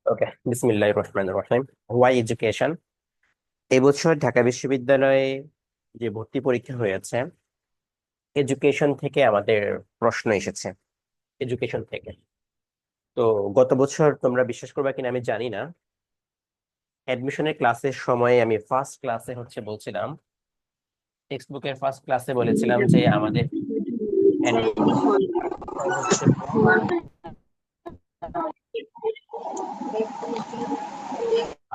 ওকে, বিসমিল্লাহির রহমানির রহিম। Why education. এবছর ঢাকা বিশ্ববিদ্যালয়ে যে ভর্তি পরীক্ষা হয়েছে, এডুকেশন থেকে আমাদের প্রশ্ন এসেছে। এডুকেশন থেকে তো গত বছর তোমরা বিশ্বাস করবে কিনা আমি জানি না, অ্যাডমিশনের ক্লাসের সময় আমি ফার্স্ট ক্লাসে বলছিলাম, টেক্সট বুকের ফার্স্ট ক্লাসে বলেছিলাম যে আমাদের admission হচ্ছে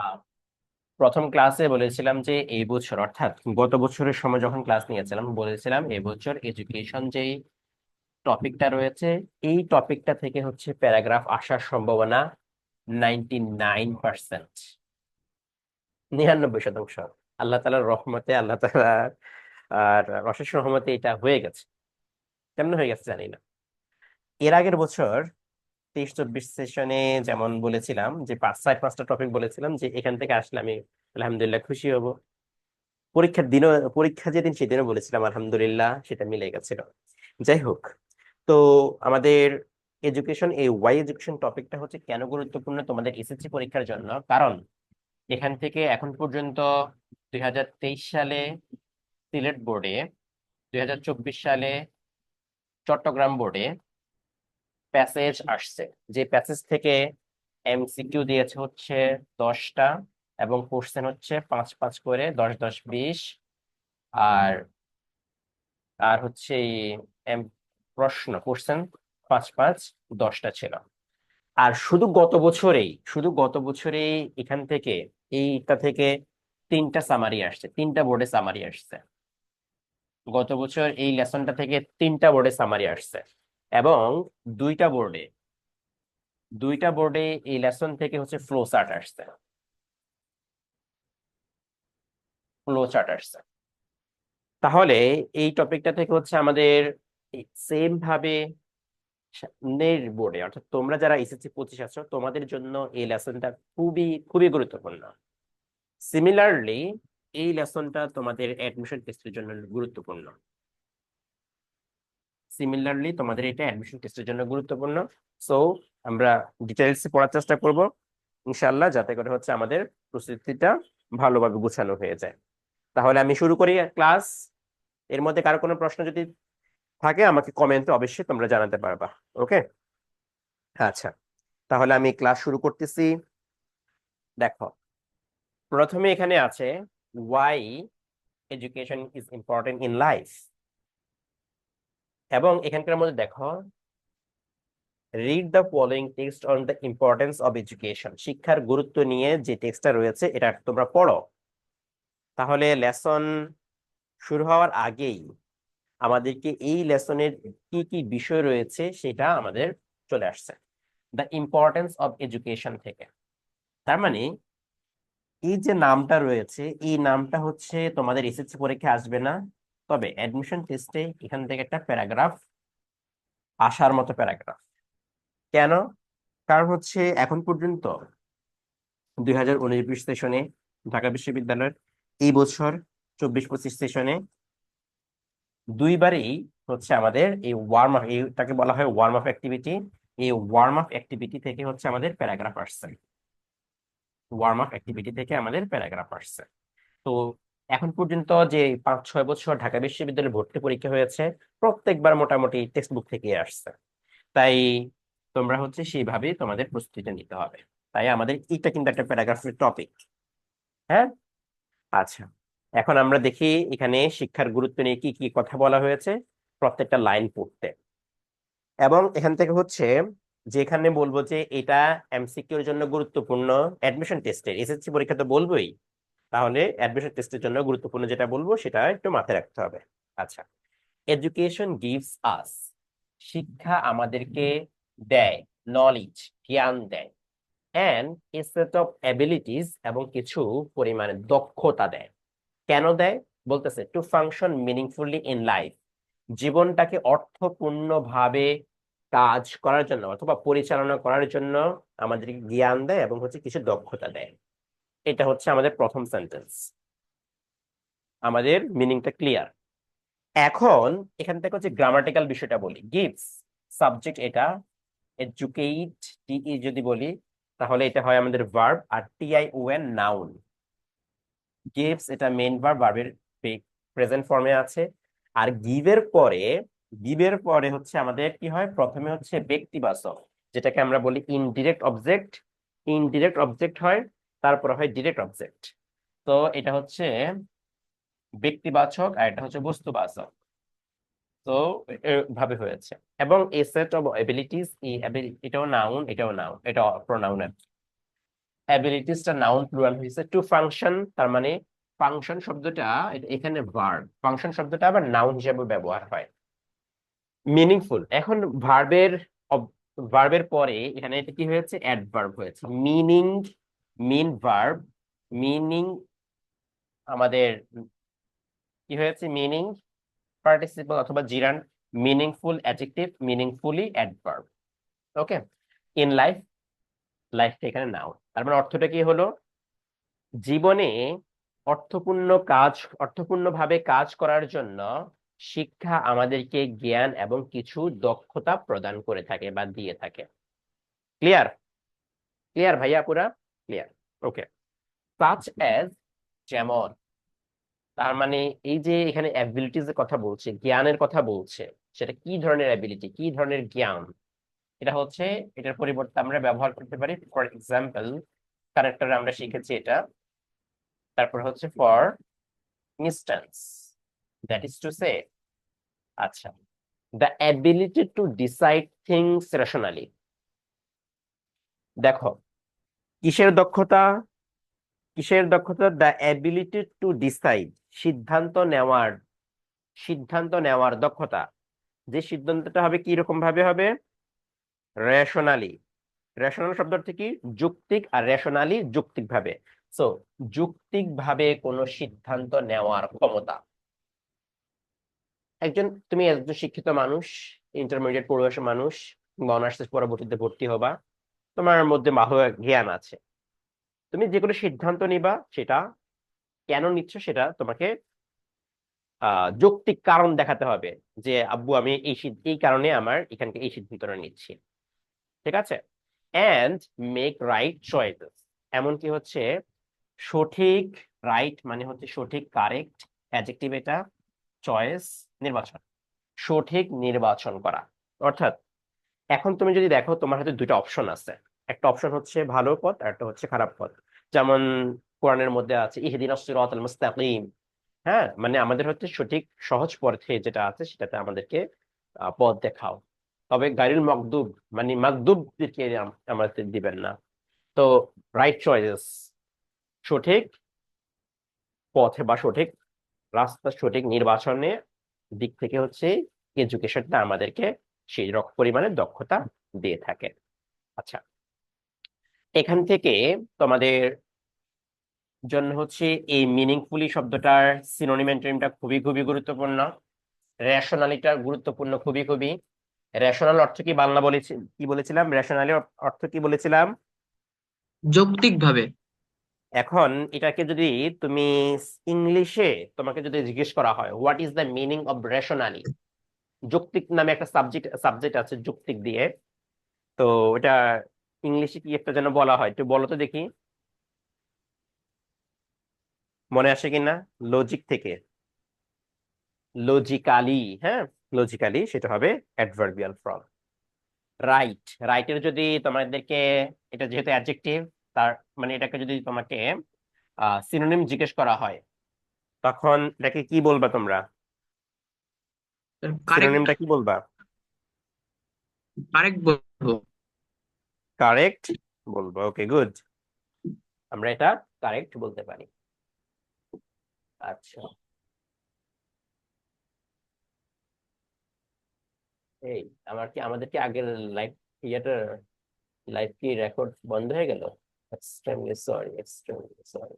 আহ, প্রথম ক্লাসে বলেছিলাম যে এই বছর অর্থাৎ গত বছরের সময় যখন ক্লাস নিয়েছিলাম বলেছিলাম এই বছর এডুকেশন যেই টপিকটা রয়েছে, এই টপিকটা থেকে প্যারাগ্রাফ আসার সম্ভাবনা 99%, 99%। আল্লাহ তাআলার রহমতে, আল্লাহ তাআলার আর অশেষ রহমতে এটা হয়ে গেছে। কেমন হয়ে গেছে জানি না। এর আগের বছর 23-24 সেশনে যেমন বলেছিলাম যে 5-5টা টপিক বলেছিলাম যে এখান থেকে আসলে আমি আলহামদুলিল্লাহ খুশি হব। পরীক্ষার দিনও, পরীক্ষা যেদিন সেদিনও বলেছিলাম আলহামদুলিল্লাহ সেটা মিলে গেছিল। যাই হোক, তো আমাদের এডুকেশন, এই ওয়াই এডুকেশন টপিকটা কেন গুরুত্বপূর্ণ তোমাদের এসএসসি পরীক্ষার জন্য, কারণ এখান থেকে এখন পর্যন্ত 2023 সালে সিলেট বোর্ডে, 2024 সালে চট্টগ্রাম বোর্ডে প্যাসেজ আসছে। যে প্যাসেজ থেকে এমসিকিউ দিয়েছে 10টা, এবং কোশ্চেন 5-5 করে, 10-10-20। আর আর এই প্রশ্ন কোশ্চেন 5-5-10টা ছিল। আর শুধু গত বছরেই এখান থেকে, এইটা থেকে 3টা সামারি আসছে, 3টা বোর্ডে সামারি আসছে। গত বছর এই লেসনটা থেকে 3টা বোর্ডে সামারি আসছে, এবং দুইটা বোর্ডে দুইটা বোর্ডে এই লেসন থেকে ফ্লো চার্ট আসছে। ফ্লো চার্ট আসছে। তাহলে এই টপিকটা থেকে আমাদের সেম ভাবে সামনের বোর্ডে, অর্থাৎ তোমরা যারা এসএসসি 25 আছো তোমাদের জন্য এই লেসনটা খুবই খুবই গুরুত্বপূর্ণ। সিমিলারলি এই লেসনটা তোমাদের অ্যাডমিশন টেস্টের জন্য গুরুত্বপূর্ণ। সিমিলারলি তোমাদের এটা অ্যাডমিশন টেস্টের জন্য গুরুত্বপূর্ণ। সো আমরা ডিটেইলস পড়ার চেষ্টা করব ইনশাআল্লাহ, যাতে করে আমাদের প্রস্তুতিটা ভালোভাবে গুছানো হয়ে যায়। তাহলে আমি শুরু করি ক্লাস। এর মধ্যে কারো কোনো প্রশ্ন যদি থাকে আমাকে কমেন্টে অবশ্যই তোমরা জানাতে পারবা। ওকে, আচ্ছা, তাহলে আমি ক্লাস শুরু করতেছি। দেখো, প্রথমে এখানে আছে why education is important in life, এবং এখানকার মধ্যে দেখো, read the following text on the importance of education. শিক্ষার গুরুত্ব নিয়ে যে টেক্সটটা রয়েছে এটা তোমরা পড়ো। তাহলে লেসন শুরু হওয়ার আগেই আমাদেরকে এই লেসনের কি কি বিষয় রয়েছে সেটা আমাদের চলে আসছে দ্য ইম্পর্টেন্স অফ এডুকেশন থেকে। তার মানে এই যে নামটা রয়েছে, এই নামটা তোমাদের এসএসসি পরীক্ষা আসবে না, তবে অ্যাডমিশন টেস্টে এখান থেকে একটা প্যারাগ্রাফ আসার মতো প্যারাগ্রাফ। কেন? কারণ এখন পর্যন্ত 2019-20 সেশনে ঢাকা বিশ্ববিদ্যালয়ের এই বছর 24-25 সেশনে দুইবারই আমাদের এই ওয়ার্ম আপ, এইটাকে বলা হয় ওয়ার্ম আপ অ্যাক্টিভিটি। এই ওয়ার্ম আপ অ্যাক্টিভিটি থেকে আমাদের প্যারাগ্রাফ আসছে। ওয়ার্ম আপ অ্যাক্টিভিটি থেকে আমাদের প্যারাগ্রাফ আসছে। তো এখন পর্যন্ত যে 5-6 বছর ঢাকা বিশ্ববিদ্যালয়ে ভর্তি পরীক্ষা হয়েছে, প্রত্যেকবার মোটামুটি টেক্সট বুক থেকে আসছে। তাই তোমরা সেইভাবে তোমাদের প্রস্তুতিটা নিতে হবে। তাই আমাদের এটা কিন্তু একটা প্যারাগ্রাফের টপিক। হ্যাঁ, আচ্ছা, এখন আমরা দেখি এখানে শিক্ষার গুরুত্ব নিয়ে কি কি কথা বলা হয়েছে, প্রত্যেকটা লাইন পড়তে। এবং এখান থেকে যেখানে বলবো যে এটা এমসিকিউর জন্য গুরুত্বপূর্ণ, অ্যাডমিশন টেস্টের, এসএসসি পরীক্ষা তো বলবোই, তাহলে অ্যাডমিশন টেস্টের জন্য গুরুত্বপূর্ণ যেটা বলবো সেটা একটু মাথায় রাখতে হবে। আচ্ছা, এডুকেশন গিভস আস, শিক্ষা আমাদেরকে দেয়, নলেজ, জ্ঞান দেয়, and a set of abilities, এবং কিছু পরিমাণে দক্ষতা দেয়। কেন দেয়? বলতেছে to function meaningfully in life, জীবনটাকে অর্থপূর্ণভাবে কাজ করার জন্য অথবা পরিচালনা করার জন্য আমাদেরকে জ্ঞান দেয় এবং কিছু দক্ষতা দেয়। এটা আমাদের প্রথম সেন্টেন্স। আমাদের মিনিংটা ক্লিয়ার। এখন এখান থেকে গ্রামাটিক্যাল বিষয়টা বলি। গিভস সাবজেক্ট, এটা এডুকেট টিই যদি বলি, তাহলে এটা হয় আমাদের ভার্ব, আর টিআইওএন নাউন। গিভস এটা মেইন ভার্ব, ভার্বের প্রেজেন্ট ফর্মে আছে। আর গিভের পরে হচ্ছে আমাদের কি হয়, প্রথমে হচ্ছে ব্যক্তিবাচক, যেটাকে আমরা বলি ইনডিরেক্ট অবজেক্ট। ইনডিরেক্ট অবজেক্ট হয়, তারপর হয় ডিরেক্ট অবজেক্ট। তো এটা হচ্ছে ব্যক্তিবাচক আর এটা হচ্ছে বস্তুবাচক। তো ভাবে হয়েছে। এবং এ সেট অফ এবিলিটিস, এটাও নাউন, এটাও নাউন, এটা প্রোনাউনের। অ্যাবিলিটিসটা নাউন প্লুরাল হয়েছে। টু ফাংশন, তার মানে ফাংশন শব্দটা এখানে ভার্ব, ফাংশন শব্দটা আবার নাউন হিসেবে ব্যবহার হয়। মিনিংফুল, এখন ভার্বের পরে এখানে এটা কি হয়েছে, অ্যাডভার্ব হয়েছে। মিনিং, মিন ভার্ব, মিনিং আমাদের কি হয়েছে, মিনিং পার্টিসিপল অথবা জিরান্ড, meaningful adjective, meaningfully adverb. Okay. In life, লাইফটা এখানে নাউন, তার মানে অর্থটা কি হলো, জীবনে অর্থপূর্ণভাবে কাজ করার জন্য শিক্ষা আমাদেরকে জ্ঞান এবং কিছু দক্ষতা প্রদান করে থাকে বা দিয়ে থাকে। ক্লিয়ার? ক্লিয়ার ভাইয়া, পুরা ক্লিয়ার? ওকে। সাচ অ্যাজ, যেমন, তার মানে এই যে এখানে অ্যাবিলিটিজ এর কথা বলছে, জ্ঞানের কথা বলছে, সেটা কি ধরনের অ্যাবিলিটি, কি ধরনের জ্ঞান, এটা হচ্ছে, এটার পরিবর্তে আমরা ব্যবহার করতে পারি ফর এক্সাম্পল, কারেক্টরে আমরা শিখেছি এটা। তারপর হচ্ছে for instance, that is to say, আচ্ছা, the ability to decide things rationally. দেখো, কিসের দক্ষতা, কিসের দক্ষতা, দ্য অ্যাবিলিটি টু ডিসাইড, সিদ্ধান্ত নেওয়ার, সিদ্ধান্ত নেওয়ার দক্ষতা। যে সিদ্ধান্তটা হবে কি রকম ভাবে হবে, রেশনালি। রেশনাল শব্দ থেকে যৌক্তিক, আর রেশনালি যৌক্তিক ভাবে। সো যৌক্তিক ভাবে কোনো সিদ্ধান্ত নেওয়ার ক্ষমতা। তুমি একজন শিক্ষিত মানুষ, ইন্টারমিডিয়েট পড়ুয়া মানুষ, বা অনার্স পরবর্তীতে ভর্তি হবা, তোমার মধ্যে ভালো জ্ঞান আছে, তুমি যে কোনো সিদ্ধান্ত নিবা, সেটা কেন নিচ্ছ সেটা তোমাকে যৌক্তিক কারণ দেখাতে হবে, যে আব্বু আমি এই কারণে আমার এখানকে এই সিদ্ধান্তটা নিচ্ছি। ঠিক আছে? এন্ড মেক রাইট চয়েসেস, এমনকি হচ্ছে সঠিক, রাইট মানে হচ্ছে সঠিক, কারেক্ট অ্যাডজেক্টিভ এটা, চয়েস নির্বাচন, সঠিক নির্বাচন করা। অর্থাৎ এখন তুমি যদি দেখো, তোমার হাতে দুইটা অপশন আছে, একটা অপশন হচ্ছে ভালো পথ আর একটা হচ্ছে খারাপ পথ। যেমন কোরআনের মধ্যে আছে ইহদিনাস সিরাতাল মুস্তাকিম, হ্যাঁ, মানে আমাদের হচ্ছে সঠিক সহজ পথে যেটা আছে সেটাতে আমাদেরকে পথ দেখাও। তবে গায়রুল মাগদুব, মানে মাগদুবদেরকে আমাদের দিবেন না। তো রাইট চয়েস, সঠিক পথে বা সঠিক রাস্তা, সঠিক নির্বাচনে দিক থেকে হচ্ছে এডুকেশনটা আমাদেরকে সেই রকম পরিমাণে দক্ষতা দিয়ে থাকে। আচ্ছা, এখান থেকে তোমাদের জন্য হচ্ছে এই মিনিংফুলি শব্দটার সিনোনিম অ্যান্টোনিমটা খুবই খুবই গুরুত্বপূর্ণ। রেশনালিটা গুরুত্বপূর্ণ খুবই খুবই। রেশনাল অর্থ কি বাংলা বলেছি, কি বলেছিলাম, রেশনালি অর্থ কি বলেছিলাম? যৌক্তিক ভাবে। এখন এটাকে যদি তুমি ইংলিশে, তোমাকে যদি জিজ্ঞেস করা হয় what is the meaning of rationally, যৌক্তিক নামে একটা সাবজেক্ট আছে যৌক্তিক দিয়ে, তো এটা ইংলিশে কি একটা যেন বলা হয়, একটু বলো তো দেখি, মনে আসে কিনা? লজিক থেকে, লজিক্যালি, হ্যাঁ, লজিক্যালি সেটা হবে অ্যাডভার্বিয়াল ফর্ম। রাইট, রাইটের যদি তোমাদেরকে, এটা যেহেতু অ্যাডজেক্টিভ, তার মানে এটাকে যদি তোমাকে সিনোনিম জিজ্ঞেস করা হয়, তখন এটাকে কি বলবা তোমরা? কারেক্ট, সিনোনিমটা কি বলবা? কারেক্ট বলবো। কারেক্ট বলবো। ওকে, গুড, আমরা এটা কারেক্ট বলতে পারি। আচ্ছা, এই আমাদের কি আগের লাইভ, ইয়েটা, লাইভ কি রেকর্ড বন্ধ হয়ে গেল? Extremely sorry, extremely sorry.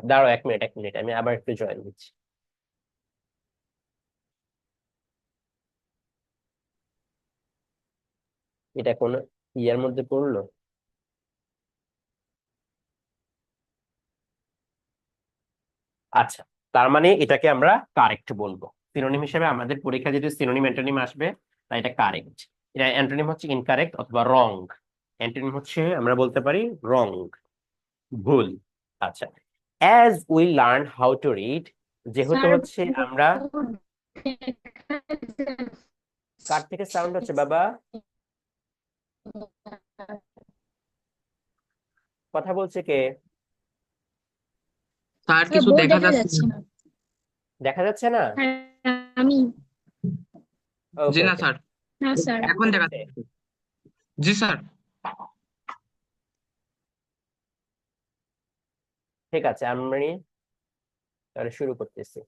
দাঁড়াও, 1 মিনিট, 1 মিনিট, আমি আবার একটু জয়েন দিচ্ছি। এটা কোন ইয়ার মধ্যে পড়লো? আচ্ছা, তার মানে এটাকে আমরা কারেক্ট বলবো, সিনোনিম হিসেবে আমাদের পরীক্ষা যদি সিনোনিম অ্যান্টোনিম আসবে তাই এটা কারেক্ট, এটা অ্যান্টোনিম হচ্ছে ইনকারেক্ট অথবা রং। অ্যান্টোনিম হচ্ছে আমরা বলতে পারি রং, ভুল। আচ্ছা, as we learn how to read, যেহেতু স্যার হচ্ছে আমরা, বোর্ড দেখা কার থেকে সাউন্ড হচ্ছে যাচ্ছে বাবা? কথা বলছে কে? স্যার স্যার কিছু বোর্ড দেখা দেখা যাচ্ছে যাচ্ছে না। না। দেখা যাচ্ছে না? হ্যাঁ, আমি জি ওকে না ওকে, স্যার, না স্যার। এখন দেখা হচ্ছে। যাচ্ছে। জি স্যার। ঠিক আছে, আমি তাহলে শুরু করতেছি।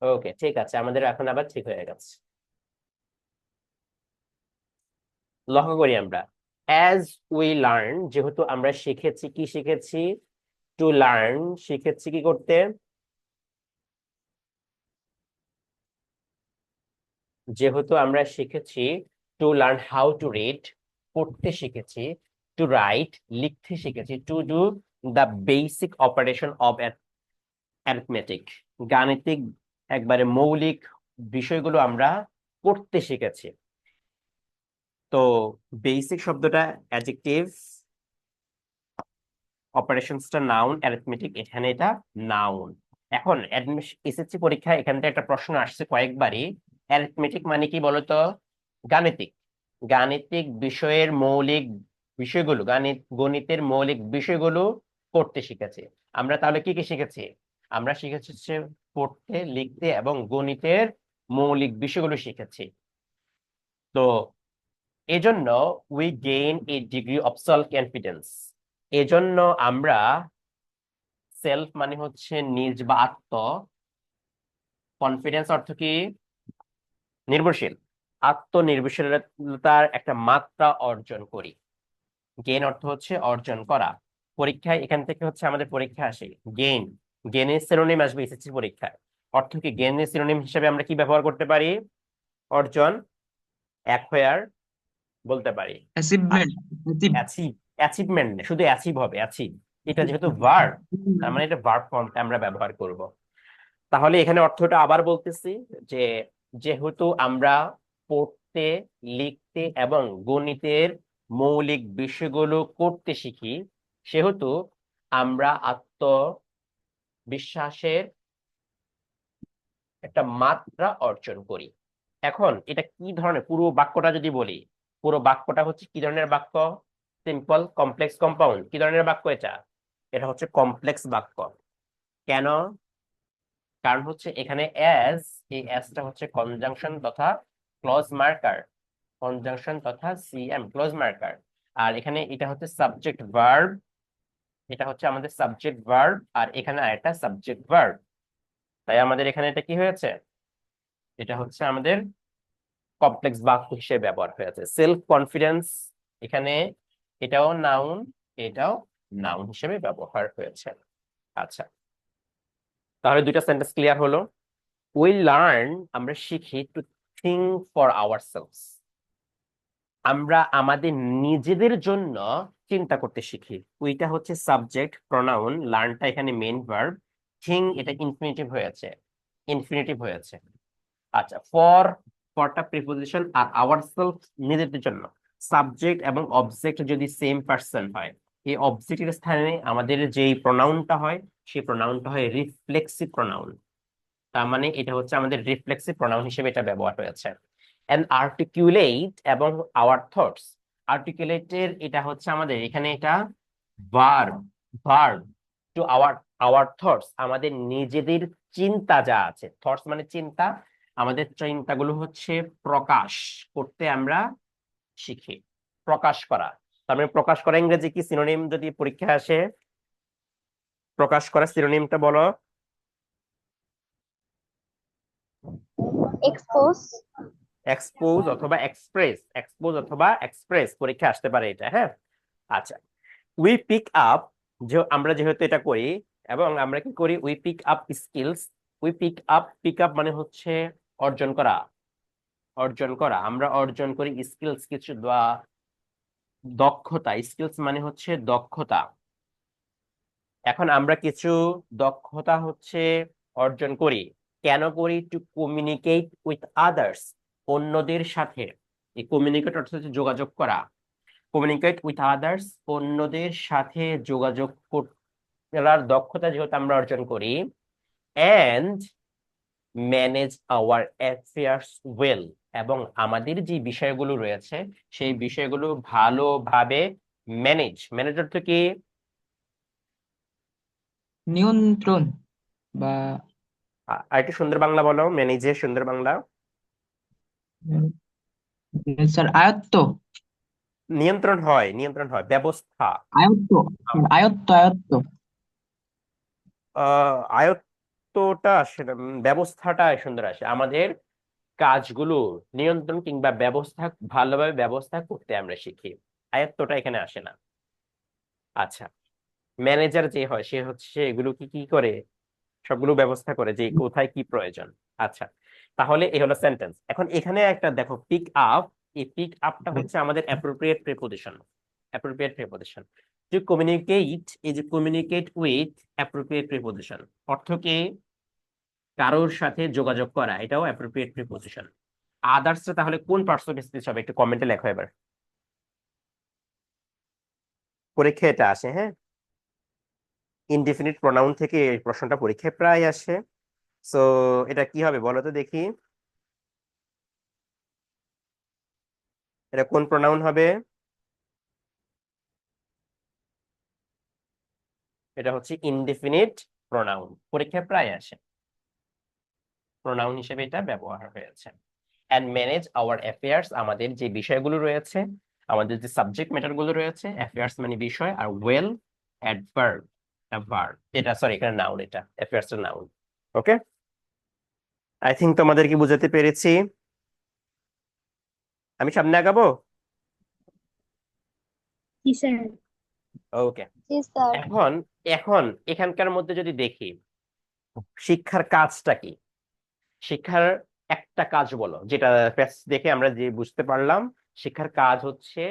ওকে ঠিক আছে, আমাদের এখন আবার ঠিক হয়ে গেছে। লক্ষ্য করি আমরা, অ্যাজ উই লার্ন, যেহেতু আমরা শিখেছি, কি শিখেছি? টু লার্ন, শিখেছি কি করতে? যেহেতু আমরা শিখেছি to learn how to read, পড়তে শিখেছি, টু রাইট, লিখতে শিখেছি, to do the basic operation of arithmetic, গাণিতিক একবারে মৌলিক বিষয়গুলো আমরা করতে শিখেছি। তো বেসিক শব্দটা অ্যাডজেক্টিভ, অপারেশনসটা নাউন, অ্যারিথমেটিক এখানে এটা নাউন। এখন এসএসসি পরীক্ষায় এখান থেকে একটা প্রশ্ন আসছে কয়েকবারই, অ্যারিথমেটিক মানে কি বলতো? গাণিতিক, গাণিতিক বিষয়ের মৌলিক বিষয়গুলো, গণিতের মৌলিক বিষয়গুলো করতে শিখেছি। আমরা তাহলে কি কি শিখেছি? আমরা শিখেছি হচ্ছে পড়তে, লিখতে এবং গণিতের মৌলিক বিষয়গুলো শিখেছি। তো এজন্য we gain A degree of self confidence, এজন্য আমরা, সেলফ মানে হচ্ছে নিজ বা আত্ম, কনফিডেন্স অর্থ কি? নির্ভরশীল, আত্মনির্ভরশীলতার একটা মাত্রা অর্জন করি। গেইন অর্থ হচ্ছে অর্জন করা। পরীক্ষায় এখান থেকে হচ্ছে আমাদের পরীক্ষা আসে গেইন, গেইনের সিনোনিম আসবে এসএসসি পরীক্ষায়। অর্থ কি? গেইনের সিনোনিম হিসেবে আমরা কি ব্যবহার করতে পারি? অর্জন, অ্যাকোয়ার বলতে পারি। অ্যাচিভমেন্ট। অ্যাচিভ, অ্যাচিভমেন্ট শুধু অ্যাচিভ হবে, অ্যাচিভ, এটা যেহেতু ভার্ব, তার মানে এটা ভার্ব ফর্মটা আমরা ব্যবহার করব। তাহলে এখানে অর্থটা আবার বলতেছি যে, যেহেতু আমরা পড়তে, লিখতে এবং গণিতের মৌলিক বিষয়গুলো করতে শিখি, সেহেতু আমরা আত্মবিশ্বাসের একটা মাত্রা অর্জন করি। এখন এটা কি ধরনের, পুরো বাক্যটা যদি বলি, পুরো বাক্যটা হচ্ছে কি ধরনের বাক্য? সিম্পল, কমপ্লেক্স, কম্পাউন্ড, কি ধরনের বাক্য এটা? এটা হচ্ছে কমপ্লেক্স বাক্য। কেন? কারণ হচ্ছে এখানে অ্যাজ, এই অ্যাজটা হচ্ছে কনজাংশন তথা ক্লজ মার্কার, কনজাংশন তথা সিএম ক্লজ মার্কার। আর এখানে এটা হচ্ছে সাবজেক্ট ভার্ব, এটা হচ্ছে আমাদের সাবজেক্ট ভার্ব, আর এখানে আরেকটা সাবজেক্ট ভার্ব। তাই আমাদের এখানে এটা কি হয়েছে? এটা হচ্ছে আমাদের কমপ্লেক্স বাক্য হিসেবে ব্যবহার হয়েছে। সেলফ কনফিডেন্স, এখানে এটাও নাউন, এটাও নাউন হিসেবে ব্যবহার হয়েছে। আচ্ছা, তাহলে দুইটা সেন্টেন্স ক্লিয়ার হলো। উই লার্ন, আমরা শিখি টু থিঙ্ক ফর আওয়ারসেলভস, আমরা আমাদের নিজেদের জন্য চিন্তা করতে শিখি। উইটা হচ্ছে সাবজেক্ট প্রনাউন, লার্নটা এখানে মেইন ভার্ব, থিং এটা ইনফিনিটিভ হয়েছে, ইনফিনিটিভ হয়েছে। আচ্ছা, ফরটা প্রিপোজিশন, আর আওয়ারসেলফ নিজেদের জন্য। সাবজেক্ট এবং অবজেক্ট যদি সেম পার্সন হয়, এই অবজেক্টের স্থানে আমাদের যেই প্রনাউনটা হয়, সেই প্রনাউনটা হয় রিফ্লেক্সিভ প্রনাউন। তার মানে এটা হচ্ছে আমাদের রিফ্লেক্সিভ প্রনাউন হিসেবে এটা ব্যবহার হয়েছে। এন্ড আর্টিকুলেট এবং আওয়ার থটস, আর্টিকুলেটের এটা হচ্ছে আমাদের এখানে এটা verb, verb to our, hour thoughts আমাদের নিজেদের চিন্তা যা আছে, থটস মানে চিন্তা, আমাদের চিন্তাগুলো হচ্ছে প্রকাশ করতে আমরা শিখি, প্রকাশ করা। তার মানে প্রকাশ করা ইংরেজি কি সিনোনিম যদি পরীক্ষা আসে? প্রকাশ করা সিনোনিমটা বলো। এক্সপোজ। এক্সপোজ অথবা এক্সপ্রেস, এক্সপোজ অথবা এক্সপ্রেস পরীক্ষা আসতে পারে এটা, হ্যাঁ। আচ্ছা, উই পিক আপ, যে আমরা যেহেতু এটা করি, এবং আমরা কি করি? We pick up skills, we pick up, pick up মানে হচ্ছে অর্জন করা, অর্জন করা, আমরা অর্জন করি স্কিলস কিছু বা দক্ষতা, স্কিলস মানে হচ্ছে দক্ষতা। এখন আমরা কিছু দক্ষতা হচ্ছে অর্জন করি। কেন করি? টু কমিউনিকেট উইথ আদার্স, অন্যদের সাথে। এই কমিউনিকেট অর্থ হচ্ছে যোগাযোগ করা। কমিউনিকেট উইথ আদার্স, অন্যদের সাথে যোগাযোগ করার দক্ষতা যেহেতু আমরা অর্জন করি। And manage our affairs well, এবং আমাদের যে বিষয়গুলো রয়েছে সেই বিষয়গুলো ভালোভাবে ম্যানেজ। ম্যানেজ অর্থ কি? নিয়ন্ত্রণ বা আর একটু সুন্দর বাংলা বলো, ম্যানেজের সুন্দর বাংলা। স্যার আয়ত্ত। নিয়ন্ত্রণ হয়, নিয়ন্ত্রণ হয়, ব্যবস্থা। আয়ত্ত আয়ত্ত আয়ত্ত। আয়ত্তটা আসে না, ব্যবস্থাটা সুন্দর আসে। আমাদের কাজগুলো নিয়ন্ত্রণ কিংবা ব্যবস্থা, ভালোভাবে ব্যবস্থা করতে আমরা শিখি। আয়ত্তটা এখানে আসে না। আচ্ছা, ম্যানেজার যে হয় সে হচ্ছে এগুলো কি কি করে, সবগুলো ব্যবস্থা করে যে কোথায় কি প্রয়োজন। আচ্ছা, তাহলে এই হলো সেন্টেন্স। এখন এখানে একটা দেখো, পিক আপ। এই পিক আপটা হচ্ছে আমাদের appropriate preposition. Appropriate preposition to communicate, এই যে কমিউনিকেট উইথ অ্যাপ্রোপ্রিয়েট প্রিপোজিশন, অর্থ কি? কারোর সাথে যোগাযোগ করা, এটাও অ্যাপ্রোপ্রিয়েট প্রিপোজিশন। আদার্স তাহলে কোন পার্টস অফ স্পিচ হবে? একটু কমেন্টে লেখো এবার। পরীক্ষা এটা আসে, হ্যাঁ, ইনডিফিনিট প্রোনাউন থেকে এই প্রশ্নটা পরীক্ষায় প্রায় আসে। সো এটা কি হবে বলো তো দেখি, এটা কোন প্রোনাউন হবে? এটা হচ্ছে ইনডিফিনিট প্রোনাউন, পরীক্ষায় প্রায় আসে, প্রোনাউন হিসেবে এটা ব্যবহার হয়েছে। অ্যান্ড ম্যানেজ আওয়ার অ্যাফেয়ার্স, আমাদের যে বিষয়গুলো রয়েছে, আমাদের যে সাবজেক্ট ম্যাটার গুলো রয়েছে, অ্যাফেয়ার্স মানে বিষয়, আর ওয়েল অ্যাডভার্ব, ভার্ব। এটা সরি, এখানে নাউন, এটা অ্যাফেয়ার্স এর নাউন। ওকে, আই থিংক তোমাদের কি বুঝাতে পেরেছি। আমি সামনে আগাবো। জি স্যার। ওকে, জি স্যার। এখন এখন এখানকার মধ্যে যদি দেখি শিক্ষার কাজটা কি, শিক্ষার একটা কাজ বলো যেটা দেখে আমরা যে বুঝতে পারলাম শিক্ষার কাজ হচ্ছে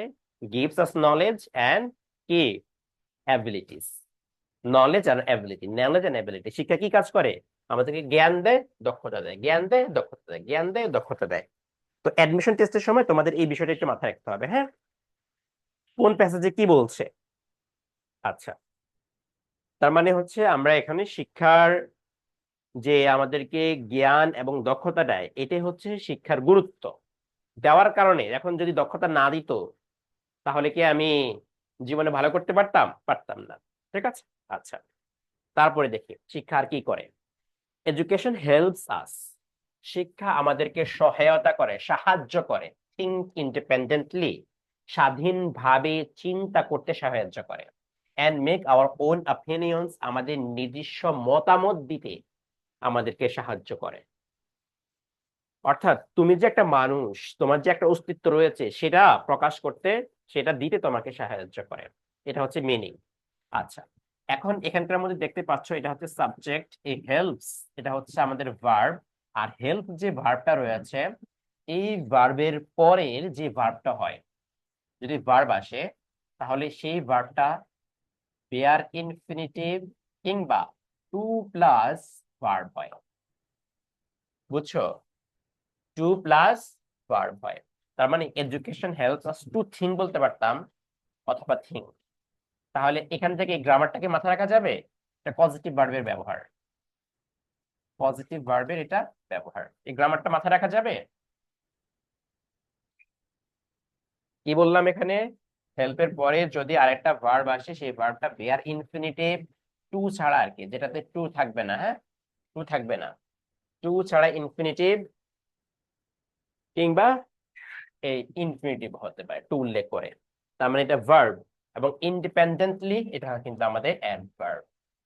গিভস আস নলেজ এন্ড কি অ্যাবিলিটিস। নলেজ আর অ্যাবিলিটি, নলেজ এন্ড অ্যাবিলিটি। শিক্ষা কি কাজ করে? আমাদেরকে জ্ঞান দেয়, দক্ষতা দেয়, জ্ঞান দেয়, দক্ষতা দেয়, জ্ঞান দেয়, দক্ষতা দেয়। তো অ্যাডমিশন টেস্টের সময় তোমাদের এই বিষয়টা একটু মাথায় রাখতে হবে, হ্যাঁ, কোন প্যাসেজে কি বলছে। আচ্ছা, তার মানে হচ্ছে আমরা এখানে শিক্ষার যে আমাদেরকে জ্ঞান এবং দক্ষতা দেয়, এটাই হচ্ছে শিক্ষার গুরুত্ব। দেওয়ার কারণে, এখন যদি দক্ষতা না দিত তাহলে কি আমি জীবনে ভালো করতে পারতাম? পারতাম না। ঠিক আছে। আচ্ছা, তারপরে দেখি শিক্ষা আর কি করে। এডুকেশন হেল্পস আস, শিক্ষা আমাদেরকে সহায়তা করে, সাহায্য করে। থিঙ্ক ইন্ডিপেন্ডেন্টলি, স্বাধীনভাবে চিন্তা করতে সাহায্য করে। And make our own opinions, আমাদের নিজস্ব মতামত দিতে আমাদেরকে সাহায্য করে। অর্থাৎ তুমি যে একটা মানুষ, তোমার যে একটা অস্তিত্ব রয়েছে সেটা প্রকাশ করতে, সেটা দিতে তোমাকে সাহায্য করে। এটা হচ্ছে মিনিং। আচ্ছা, এখন এখানকার মধ্যে দেখতে পাচ্ছ এটা হচ্ছে সাবজেক্ট, এই হেল্পস এটা হচ্ছে আমাদের ভার্ব। আর হেল্প যে ভার্বটা রয়েছে, এই ভার্বের পরের যে ভার্বটা হয়, যদি ভার্ব আসে তাহলে সেই ভার্বটা বেয়ার ইনফিনিটিভ কিংবা টু প্লাস ভার্ব হয়। বুঝছো? টু প্লাস ভার্ব হয়। তার মানে education helps us to think বলতে পারতাম, অথবা থিঙ্ক। তাহলে এখান থেকে গ্রামারটাকে মাথায় রাখা যাবে, এটা পজিটিভ ভার্বের ব্যবহার, পজিটিভ ভার্বের এটা ব্যবহার। এই গ্রামারটা মাথায় রাখা যাবে। কি বললাম এখানে? হেল্পের পরে যদি আরেকটা ভার্ব আসে, সেই ভার্বটা বেয়ার ইনফিনিটিভ, টু ছাড়া আর কি, যেটাতে টু থাকবে না, হ্যাঁ, টু থাকবে না, টু ছাড়া ইনফিনিটিভ কিংবা এই ইনফিনিটিভ হতে পারে টু উল্লেখ করে। তার মানে এটা ভার্ব, এবং ইন্ডিপেন্ডেন্টলি এটা কিন্তু আমাদের অ্যাডভার্ব।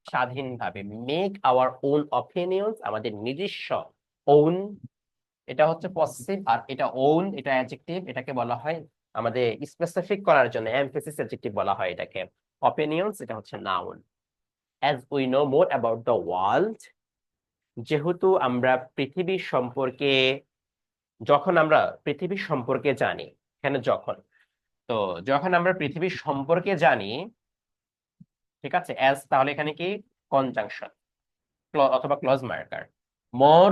স্বাধীনভাবে, মেক আওয়ার ওন অপিনিয়ন্স, আমাদের নিজস্ব। ওন এটা হচ্ছে পসেসিভ, আর এটা ওন এটা অ্যাডজেক্টিভ, এটাকে বলা হয় আমাদের স্পেসিফিক করার জন্য এমফেসিস অ্যাডজেক্টিভ বলা হয় এটাকে। অপিনিয়ন্স এটা হচ্ছে noun. As we know more about the world, যেহেতু আমরা পৃথিবী সম্পর্কে, যখন আমরা পৃথিবী সম্পর্কে জানি, এখানে যখন তো যখন আমরা পৃথিবীর সম্পর্কে জানি, ঠিক আছে, অ্যাজ তাহলে এখানে কি কনজাংশন অথবা ক্লজ মার্কার, মোর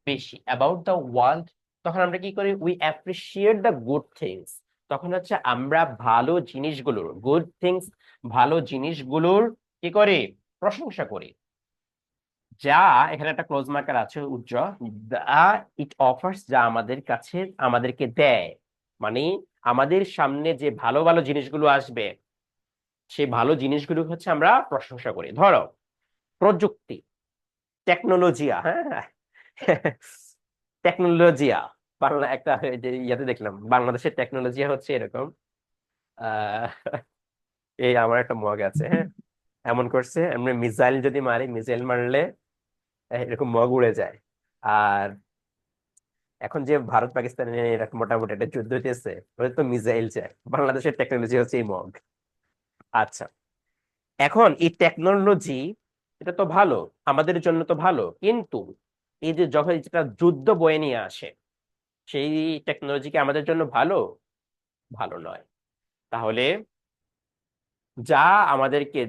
বেশি অ্যাবাউট দ্য ওয়ার্ল্ড, তখন আমরা কি করি, we appreciate the good things. তখন হচ্ছে আমরা ভালো জিনিসগুলোর, গুড থিংস, ভালো জিনিসগুলোর কি করি, প্রশংসা করি। যা এখানে একটা ক্লোজ মার্কার আছে উজ্জ্বল, দা ইট অফার্স, যা আমাদের কাছে আমাদেরকে দেয়, মানে আমাদের সামনে যে ভালো ভালো জিনিসগুলো আসবে, সেই ভালো জিনিসগুলো হচ্ছে আমরা প্রশংসা করি। ধরো প্রযুক্তি, টেকনোলজিয়া, হ্যাঁ, টেকনোলজিয়া, বাংলা একটা এই যে ইয়াতে দেখলাম বাংলাদেশের টেকনোলজিয়া হচ্ছে এরকম। আহ এই আমার একটা মগ আছে, হ্যাঁ, এমন করছে, এমনি মিসাইল যদি মারি, মিসাইল মারলে এরকম মগ উড়ে যায়। আর এখন যে ভারত পাকিস্তানের এরকম মোটামুটি একটা যুদ্ধ হইতেছে, ওদের তো মিসাইল চায়, বাংলাদেশের টেকনোলজি হচ্ছে এই মগ। আচ্ছা, এখন এই টেকনোলজি, এটা তো ভালো, আমাদের জন্য তো ভালো, কিন্তু এই যে যখন যেটা যুদ্ধ বয়ে নিয়ে আসে, সেই টেকনোলজি কি আমাদের জন্য ভালো? ভালো নয়। তাহলে যা আমাদেরকে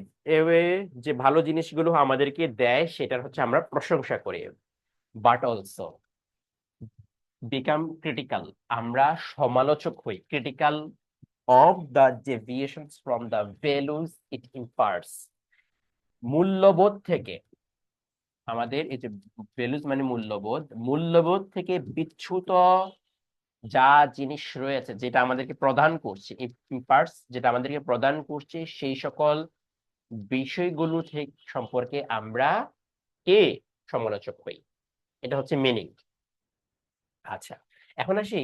যে ভালো জিনিসগুলো আমাদেরকে দেয়, সেটার হচ্ছে আমরা প্রশংসা করি, বাট অলসো বিকাম ক্রিটিক্যাল, আমরা সমালোচক হই, critical of the deviations from the values it imparts, মূল্যবোধ থেকে, আমাদের এই যে ভ্যালুজ মানে মূল্যবোধ, মূল্যবোধ থেকে বিচ্যুত যা জিনিস রয়েছে, যেটা আমাদেরকে প্রদান করছে, ইম্পার্টস, যেটা আমাদেরকে প্রদান করছে, সেই সকল বিষয়গুলো থেকে সম্পর্কে আমরা কে সমালোচক হই। এটা হচ্ছে মিনিং। আচ্ছা, এখন আসি,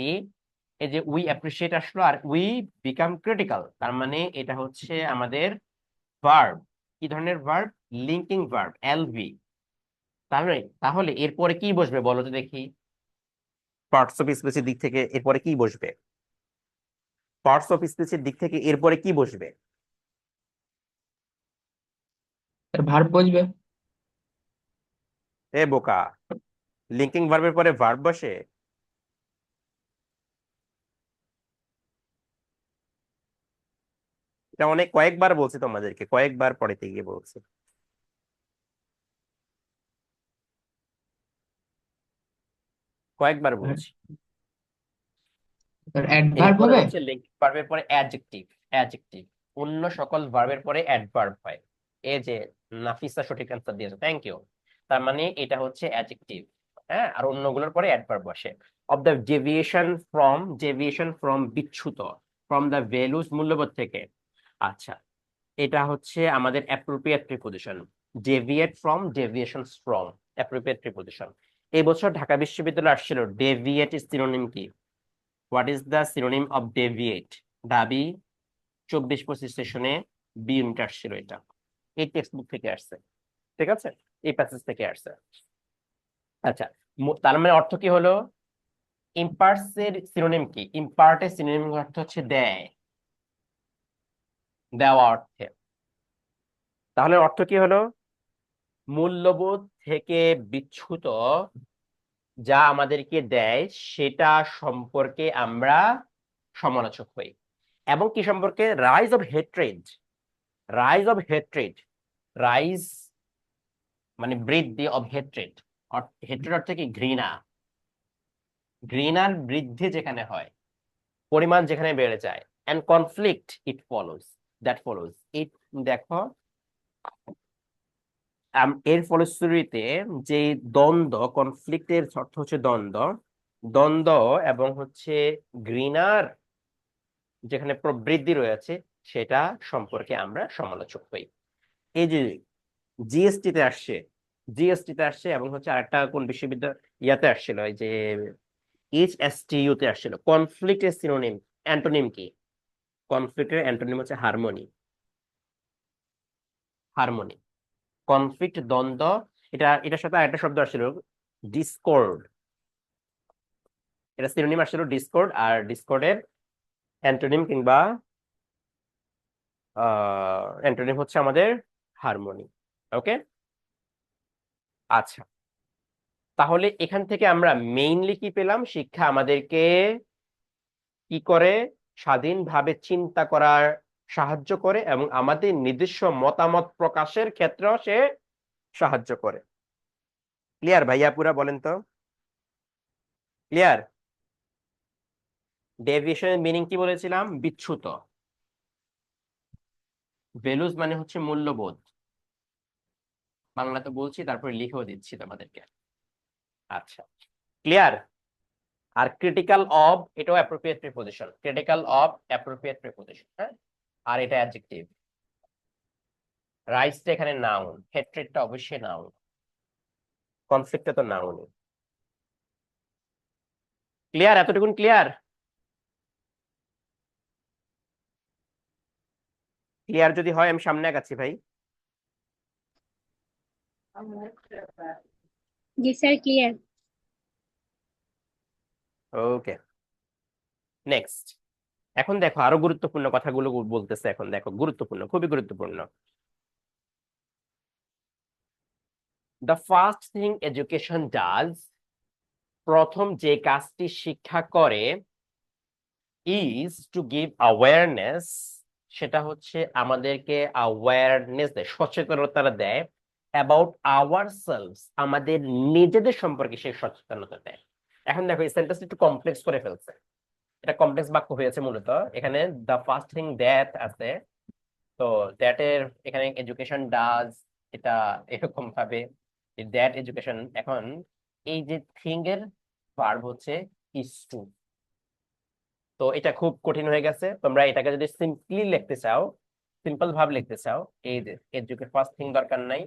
এই যে উই অ্যাপ্রিসিয়েট আসলো আর উই বিকাম ক্রিটিক্যাল, তার মানে এটা হচ্ছে আমাদের ভার্ব। কি ধরনের ভার্ব? Linking verb, LV. তাহলে তাহলে এরপরে কি বসবে বলো তো দেখি, পার্টস অফ স্পিচের দিক থেকে এরপরে কি বসবে? পার্টস অফ স্পিচের দিক থেকে এরপরে কি বসবে? ভার্ব বসবে। এ বোকা, লিঙ্কিং ভার্বের পরে ভার্ব বসে? এটা অনেক কয়েকবার বলছি তোমাদেরকে, কয়েকবার পড়াতে গিয়ে বলছি, কয়েকবার বলছি। অ্যাডভার্ব এরপরে হবে। হচ্ছে লিঙ্কিং ভার্বের পরে অ্যাডজেক্টিভ। অ্যাডজেক্টিভ, অন্য সকল ভার্বের পরে অ্যাডভার্ব হয়। এই যে নাফিসা সঠিক অ্যান্সার দিয়েছে, থ্যাংক ইউ। তার মানে এটা হচ্ছে অ্যাডজেক্টিভ, হ্যাঁ, আর অন্যগুলোর পরে অ্যাডভার্ব বসে। Of the deviation from, deviation from বিচ্যুত, ফ্রম দ্য ভ্যালুজ মূল্যবোধ থেকে। আচ্ছা, এটা হচ্ছে আমাদের appropriate preposition, deviate from, deviations from, appropriate preposition. এই বছর ঢাকা বিশ্ববিদ্যালয়ে আসছিল ডেভিয়েট সিনোনিম কি? What is the synonym of deviate? ঢাবি 24-25 সেশনে বি ইউনিট আসছিল এটা, এই টেক্সট বুক থেকে আসছে, ঠিক আছে, এই প্যাসেজ থেকে আসছে। আচ্ছা, তার মানে অর্থ কি হলো? ইম্পার্টস এর সিনোনিম কি? ইম্পার্টের সিনোনিম অর্থ হচ্ছে দেয়, দেওয়া অর্থে। তাহলে অর্থ কি হলো? মূল্যবোধ থেকে বিচ্যুত যা আমাদেরকে দেয়, সেটা সম্পর্কে আমরা সমালোচক হই। এবং কি সম্পর্কে? Rise of hatred, rise of hatred, rise মানে বৃদ্ধি, অফ হেট্রেড, হেট্রেড অর্থ কি? ঘৃণা। ঘৃণার বৃদ্ধি যেখানে হয়, পরিমাণ যেখানে বেড়ে যায়, and conflict it follows, that follows it, দেখো এর ফলশ্রুতিতে যে দ্বন্দ্ব, কনফ্লিক্টের অর্থ হচ্ছে দ্বন্দ্ব, দ্বন্দ্ব এবং হচ্ছে ঘৃণার যেখানে প্রবৃদ্ধি রয়েছে, সেটা সম্পর্কে আমরা সমালোচক হই। এই যে জিএসটি তে আসছে, জিএসটি তে আসছে, এবং হচ্ছে আরেকটা কোন বিশ্ববিদ্যালয় ইয়াতে আসছিল, এই যে এইচএসটিইউ তে আসছিল। কনফ্লিক্টের সিনোনিম, অ্যান্টোনিম কি? কনফ্লিক্টের অ্যান্টোনিম হচ্ছে হারমোনি, হারমোনি। কনফ্লিক্ট দ্বন্দ্ব, এটার সাথে আরেকটা শব্দ আসছিল, ডিসকর্ড, এটা সিনোনিম আসছিল ডিসকর্ড, আর ডিসকর্ডের অ্যান্টোনিম কিংবা অ্যান্টোনিম হচ্ছে আমাদের হারমোনি। ওকে, আচ্ছা, তাহলে এখান থেকে আমরা মেইনলি কি পেলাম? শিক্ষা আমাদেরকে কি করে? স্বাধীনভাবে চিন্তা করার সাহায্য করে এবং আমাদের নিজস্ব মতামত প্রকাশের ক্ষেত্রেও সে সাহায্য করে। ক্লিয়ার ভাইয়া পুরা বলেন তো? ক্লিয়ার? ডেভিয়েশনের মিনিং কি বলেছিলাম? বিচ্যুত। ভ্যালুজ মানে হচ্ছে মূল্যবোধ, বাংলা তো বলছি তারপরে লিখেও দিচ্ছি তোমাদেরকে। আচ্ছা, ক্লিয়ার? আর ক্রিটিক্যাল অব, এটাও appropriate preposition, critical of appropriate preposition, হ্যাঁ। আর এটা অ্যাডজেক্টিভ। রাইসটা এখানে নাউন, হেট্রেডটা অবশ্যই নাউন, কনফ্লিক্টটা তো নাউন। ক্লিয়ার? এতটুকুন ক্লিয়ার? ক্লিয়ার যদি হয় আমি সামনে আগাচ্ছি ভাই। জি স্যার, ক্লিয়ার। ওকে, নেক্সট। এখন দেখো আরো গুরুত্বপূর্ণ কথাগুলো বলতেছে, এখন দেখো গুরুত্বপূর্ণ, খুবই গুরুত্বপূর্ণ। The first thing education does, প্রথম যে কাজটি শিক্ষা করে, ইজ টু গিভ অ্যাওয়ারনেস, সেটা হচ্ছে আমাদেরকে অ্যাওয়ারনেস দেয়, সচেতনতা দেয়, অ্যাবাউট আওয়ারসেলভস, আমাদের নিজেদের সম্পর্কে সেই সচেতনতা দেয়। এখন দেখো এই সেন্টেন্সটা একটু কমপ্লেক্স করে ফেলছে, এটা কমপ্লেক্স বাক্য হয়েছে মূলত। এখানে দ্য ফার্স্ট থিং দ্যাট আছে, তো দ্যাট এর এখানে এডুকেশন ডাজ, এটা এরকম ভাবে দ্যাট এডুকেশন। এখন এই যে থিং এর ভার্ব হচ্ছে ইজ টু, তো এটা খুব কঠিন হয়ে গেছে। তোমরা এটাকে যদি সিম্পলি লিখতে চাও, সিম্পল ভাবে লিখতে চাও, এই যে এডুকেশন ফার্স্ট থিং দরকার নাই,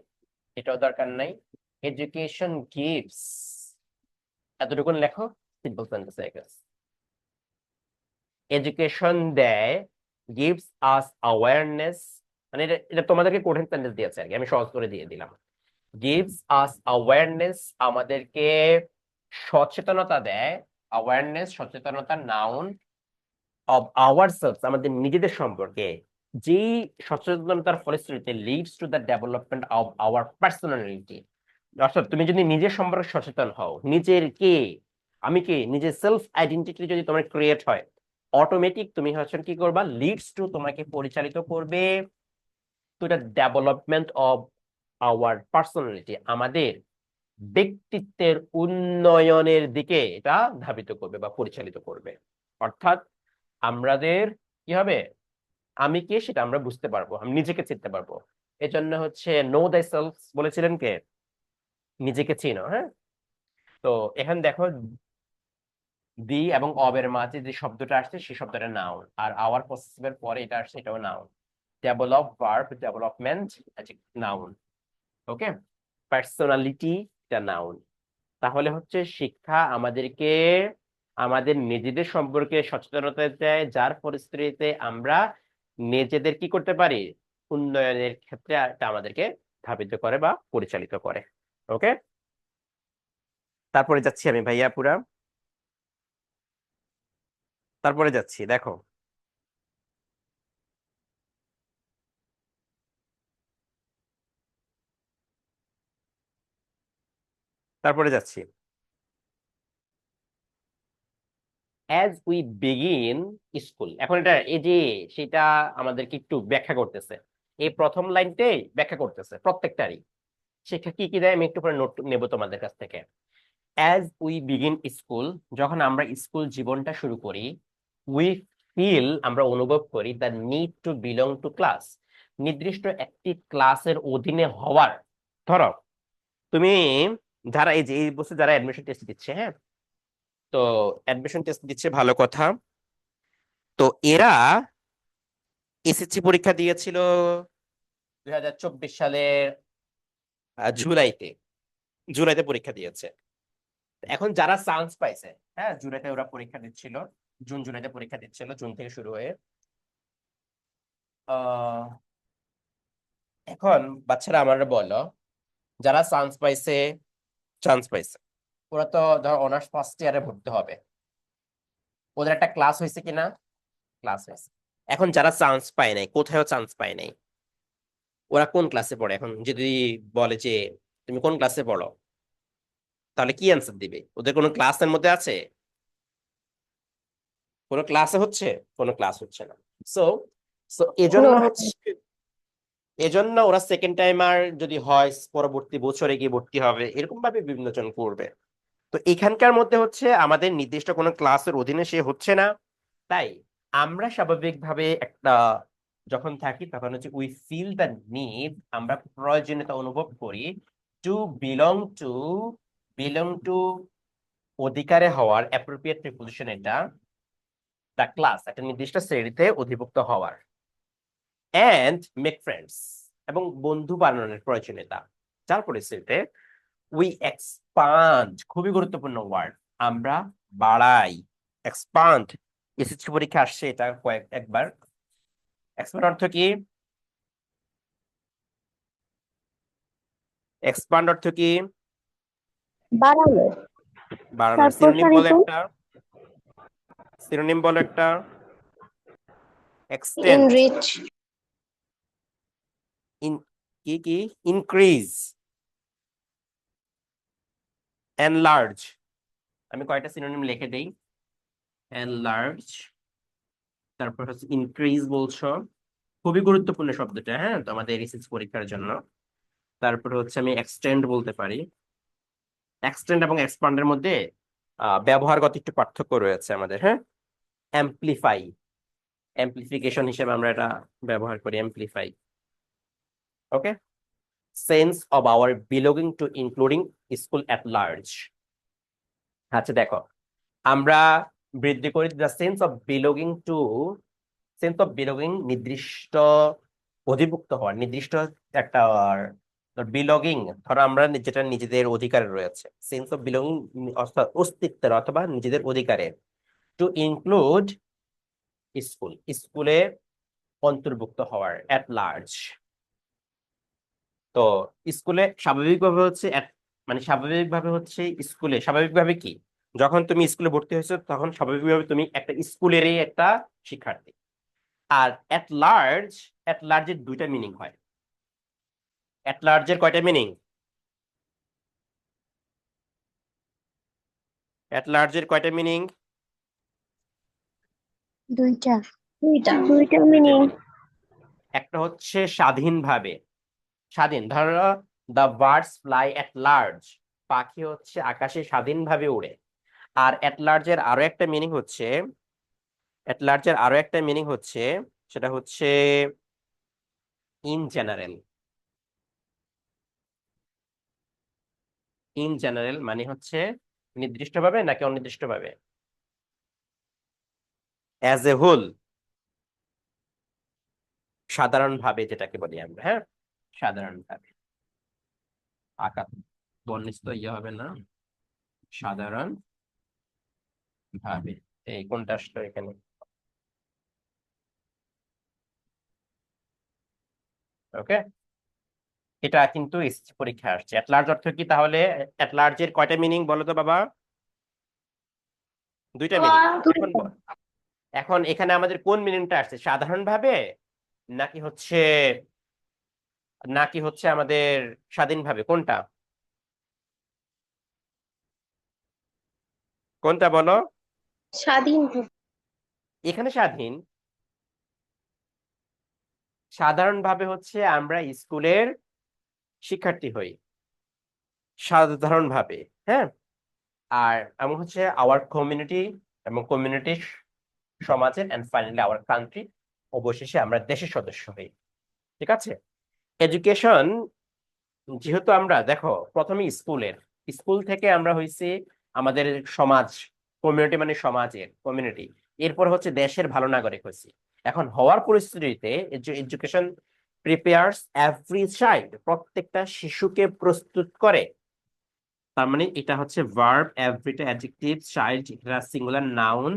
এটাও দরকার নাই, এডুকেশন গিভস, এতটুকুন লেখো, সিম্পল সেন্টেন্স হয়ে গেছে। এডুকেশন দেয়, গিভস আস অ্যাওয়ারনেস, মানে এটা এটা তোমাদেরকে কঠিন সেন্টেন্স দিয়েছে আর কি, আমি সহজ করে দিয়ে দিলাম। গিভস আস অ্যাওয়ারনেস, আমাদেরকে সচেতনতা দেয়, অ্যাওয়ারনেস সচেতনতা, নাউন, অব আওয়ারসেলভস, আমাদের নিজেদের সম্পর্কে, যেই সচেতনতার ফলশ্রুতিতে leads to the development of our personality. অর্থাৎ তুমি যদি নিজের সম্পর্কে সচেতন হও, নিজের কে, আমি কে, নিজের সেলফ আইডেন্টিটি যদি তোমার ক্রিয়েট হয়, অটোমেটিক তুমি হচ্ছে কি করবা, লিডস টু, তোমাকে পরিচালিত করবে to the development of our personality, আমাদের ব্যক্তিত্বের উন্নয়নের দিকে এটা ধাবিত করবে বা পরিচালিত করবে। অর্থাৎ আমাদের কি হবে, আমি কে সেটা আমরা বুঝতে পারবো, আমি নিজেকে চিনতে পারবো। এজন্য হচ্ছে নো দাই সেলফ বলেছিলেন কে, নিজেকে চিনো, হ্যাঁ। তো এখানে দেখো দি এবং অবের মাঝে যে শব্দটা আসছে সেই শব্দটা নাউন, আর আওয়ার পসেসিভের পরে এটা আসছে, এটাও noun. Develop verb, development noun. Okay, personality এটা নাউন। তাহলে হচ্ছে শিক্ষা আমাদেরকে আমাদের নিজেদের সম্পর্কে সচেতনতা দেয়, যার পরিস্থিতিতে আমরা নিজেদের কি করতে পারি, উন্নয়নের ক্ষেত্রে এটা আমাদেরকে ধাবিত করে বা পরিচালিত করে। ওকে, তারপরে যাচ্ছি আমি ভাইয়া পুরা, তারপরে যাচ্ছি দেখো, তারপরে যাচ্ছি। অ্যাজ উই বিগিন স্কুল, এখন এটা এই যে সেটা আমাদেরকে একটু ব্যাখ্যা করতেছে, এই প্রথম লাইনটাই ব্যাখ্যা করতেছে প্রত্যেকটারই। শিক্ষা কি কি দেয় আমি একটু পরে নোট নেবো তোমাদের কাছ থেকে। অ্যাজ উই বিগিন স্কুল, যখন আমরা স্কুল জীবনটা শুরু করি, উই ফিল, আমরা অনুভব করি, the need to belong to class, নির্দিষ্ট একটি ক্লাসের অধীনে হওয়ার। ধরো তুমি, যারা এই যে এই বছর যারা অ্যাডমিশন টেস্ট দিচ্ছে, হ্যাঁ, তো অ্যাডমিশন টেস্ট দিচ্ছে ভালো কথা, তো এরা এসএসসি পরীক্ষা দিয়েছিল 2024 সালের জুলাইতে, জুলাইতে পরীক্ষা দিয়েছে। এখন যারা চান্স পাইছে, হ্যাঁ, জুলাইতে ওরা পরীক্ষা দিচ্ছিল, জুন জুলাইতে পরীক্ষা দিচ্ছিল, জুন থেকে শুরু হয়ে। আহ এখন বাচ্চারা আমার বলো, যারা চান্স পাইছে, চান্স পাইছে, ওরা তো ধর অনার্স ফার্স্ট ইয়ারে ভর্তি হবে, ওদের একটা ক্লাস হয়েছে কিনা, ক্লাস হয়েছে। এখন যারা চান্স পায় নাই, কোথাও চান্স পায় নাই, ওরা কোন ক্লাসে পড়ে? এখন যদি বলে যে তুমি কোন ক্লাসে পড়ো, তাহলে কি অ্যান্সার দিবে? ওদের কোনো ক্লাসের মধ্যে আছে? কোনো ক্লাসে হচ্ছে? কোনো ক্লাস হচ্ছে না। সো সো কোনো এজন্য ওরা সেকেন্ড টাইমার যদি হয় পরবর্তী বছরে গিয়ে ভর্তি হবে, এরকম ভাবে বিভিন্ন জন করবে। তো এখানকার মধ্যে হচ্ছে আমাদের নির্দিষ্ট কোনো ক্লাসের অধীনে সে হচ্ছে না, তাই আমরা স্বাভাবিকভাবে একটা যখন থাকি তখন হচ্ছে উই ফিল দ্য নিড, আমরা প্রয়োজনীয়তা অনুভব করি two belong to belong to অধিকারে হওয়ার, অ্যাপ্রোপ্রিয়েট প্রিপোজিশন এটা, দ্য ক্লাস, একটা নির্দিষ্ট শ্রেণীতে অধিভুক্ত হওয়ার, এন্ড মেক ফ্রেন্ডস, এবং বন্ধু বানানোর প্রয়োজনীয়তা। যার পরিস্থিতিতে উই এক্সপান্ড, খুবই গুরুত্বপূর্ণ ওয়ার্ড, আমরা বাড়াই। এক্সপান্ড এসএসসি পরীক্ষা আসছে এটা একবার। এক্সপান্ড অর্থ কি? এক্সপান্ড অর্থ কি? বাড়ানো, বাড়ানোর। তার সিনোনিম বলে প্রসারিত, একটা, সিনোনিম বলে একটা। এক্সটেন্ড, ইনরিচ, ইন, কি কি? Increase, enlarge. আমি কয়টা সিনোনিম লিখে দেই। এনলার্জ, তারপর হচ্ছে ইনক্রিজ বলছো, খুবই গুরুত্বপূর্ণ শব্দটা, হ্যাঁ, তো আমাদের এসএসসি পরীক্ষার জন্য। তারপর হচ্ছে আমি এক্সটেন্ড বলতে পারি। এক্সটেন্ড এবং এক্সপান্ডের মধ্যে ব্যবহারগত একটু পার্থক্য রয়েছে আমাদের, হ্যাঁ। অ্যাম্প্লিফাই, অ্যাম্প্লিফিকেশন হিসেবে আমরা এটা ব্যবহার করি, amplify. Okay. Sense of our belonging to including school at large. আচ্ছা দেখো, আমরা বৃদ্ধি করি the sense of belonging to, sense of belonging নির্দিষ্ট অধিভুক্ত হওয়ার, নির্দিষ্ট একটা বিলঙ্গিং, ধরো আমরা যেটা নিজেদের অধিকারে রয়েছে, সেন্স অফ বিলঙ্গিং অর্থাৎ অস্তিত্বের অথবা নিজেদের অধিকারে, টু ইনক্লুড স্কুল, স্কুলে অন্তর্ভুক্ত হওয়ার, অ্যাট লার্জ। তো স্কুলে স্বাভাবিকভাবে হচ্ছে মানে স্বাভাবিকভাবে হচ্ছে স্কুলে, স্বাভাবিকভাবে কি, যখন তুমি স্কুলে ভর্তি হয়েছো তখন স্বাভাবিকভাবে তুমি একটা স্কুলেরই একটা শিক্ষার্থী। আর অ্যাট লার্জ, অ্যাট লার্জের দুইটা মিনিং হয়। অ্যাট লার্জের কয়টা মিনিং? অ্যাট লার্জের কয়টা মিনিং? দুইটা, দুইটা। দুইটা দুইটা মিনিং। মিনিং। একটা হচ্ছে স্বাধীনভাবে, স্বাধীন, ধরো the birds fly at large, পাখি হচ্ছে আকাশে স্বাধীনভাবে উড়ে। আর অ্যাট লার্জের আরো একটা মিনিং হচ্ছে, অ্যাট লার্জের আরো একটা মিনিং হচ্ছে, সেটা হচ্ছে ইন জেনারেল। ইন জেনারেল মানে হচ্ছে নির্দিষ্টভাবে নাকি অনির্দিষ্টভাবে? অ্যাজ এ হোল, সাধারণভাবে যেটাকে বলি আমরা, হ্যাঁ, সাধারণভাবে। আকার বর্ণিত তো ইয়ে হবে না, সাধারণ ভাবে। এই কোনটা আসলো এখানে? ওকে। এটা কিন্তু এসএসসি পরীক্ষা আসছে। অ্যাট লার্জ অর্থ কি তাহলে? অ্যাট লার্জের কয়টা মিনিং বলো তো বাবা? দুইটা মিনিং। এখন এখন এখানে আমাদের কোন মিনিংটা আসছে, সাধারণভাবে নাকি হচ্ছে, নাকি হচ্ছে আমাদের স্বাধীনভাবে, কোনটা? কোনটা বলো? স্বাধীন, এখানে স্বাধীন। সাধারণভাবে হচ্ছে আমরা স্কুলের শিক্ষার্থী হই, সাধারণভাবে, হ্যাঁ। আর এমন হচ্ছে আওয়ার কমিউনিটি, এবং কমিউনিটি সমাজের, এন্ড ফাইনালি আওয়ার কান্ট্রি, অবশেষে আমরা দেশের সদস্য হই। ঠিক আছে। এডুকেশন, যেহেতু আমরা দেখো প্রথমে স্কুলের, স্কুল থেকে আমরা হইছি আমাদের সমাজ, কমিউনিটি মানে সমাজের কমিউনিটি, এরপর হচ্ছে দেশের ভালো নাগরিক হয়েছি। এখন হওয়ার পরিস্থিতিতে এডুকেশন প্রিপেয়ার্স এভরি চাইল্ড, প্রত্যেকটা শিশুকে প্রস্তুত করে। তার মানে এটা হচ্ছে ভার্ব, এভরিটা অ্যাডজেক্টিভ, চাইল্ড এটা সিঙ্গুলার নাউন,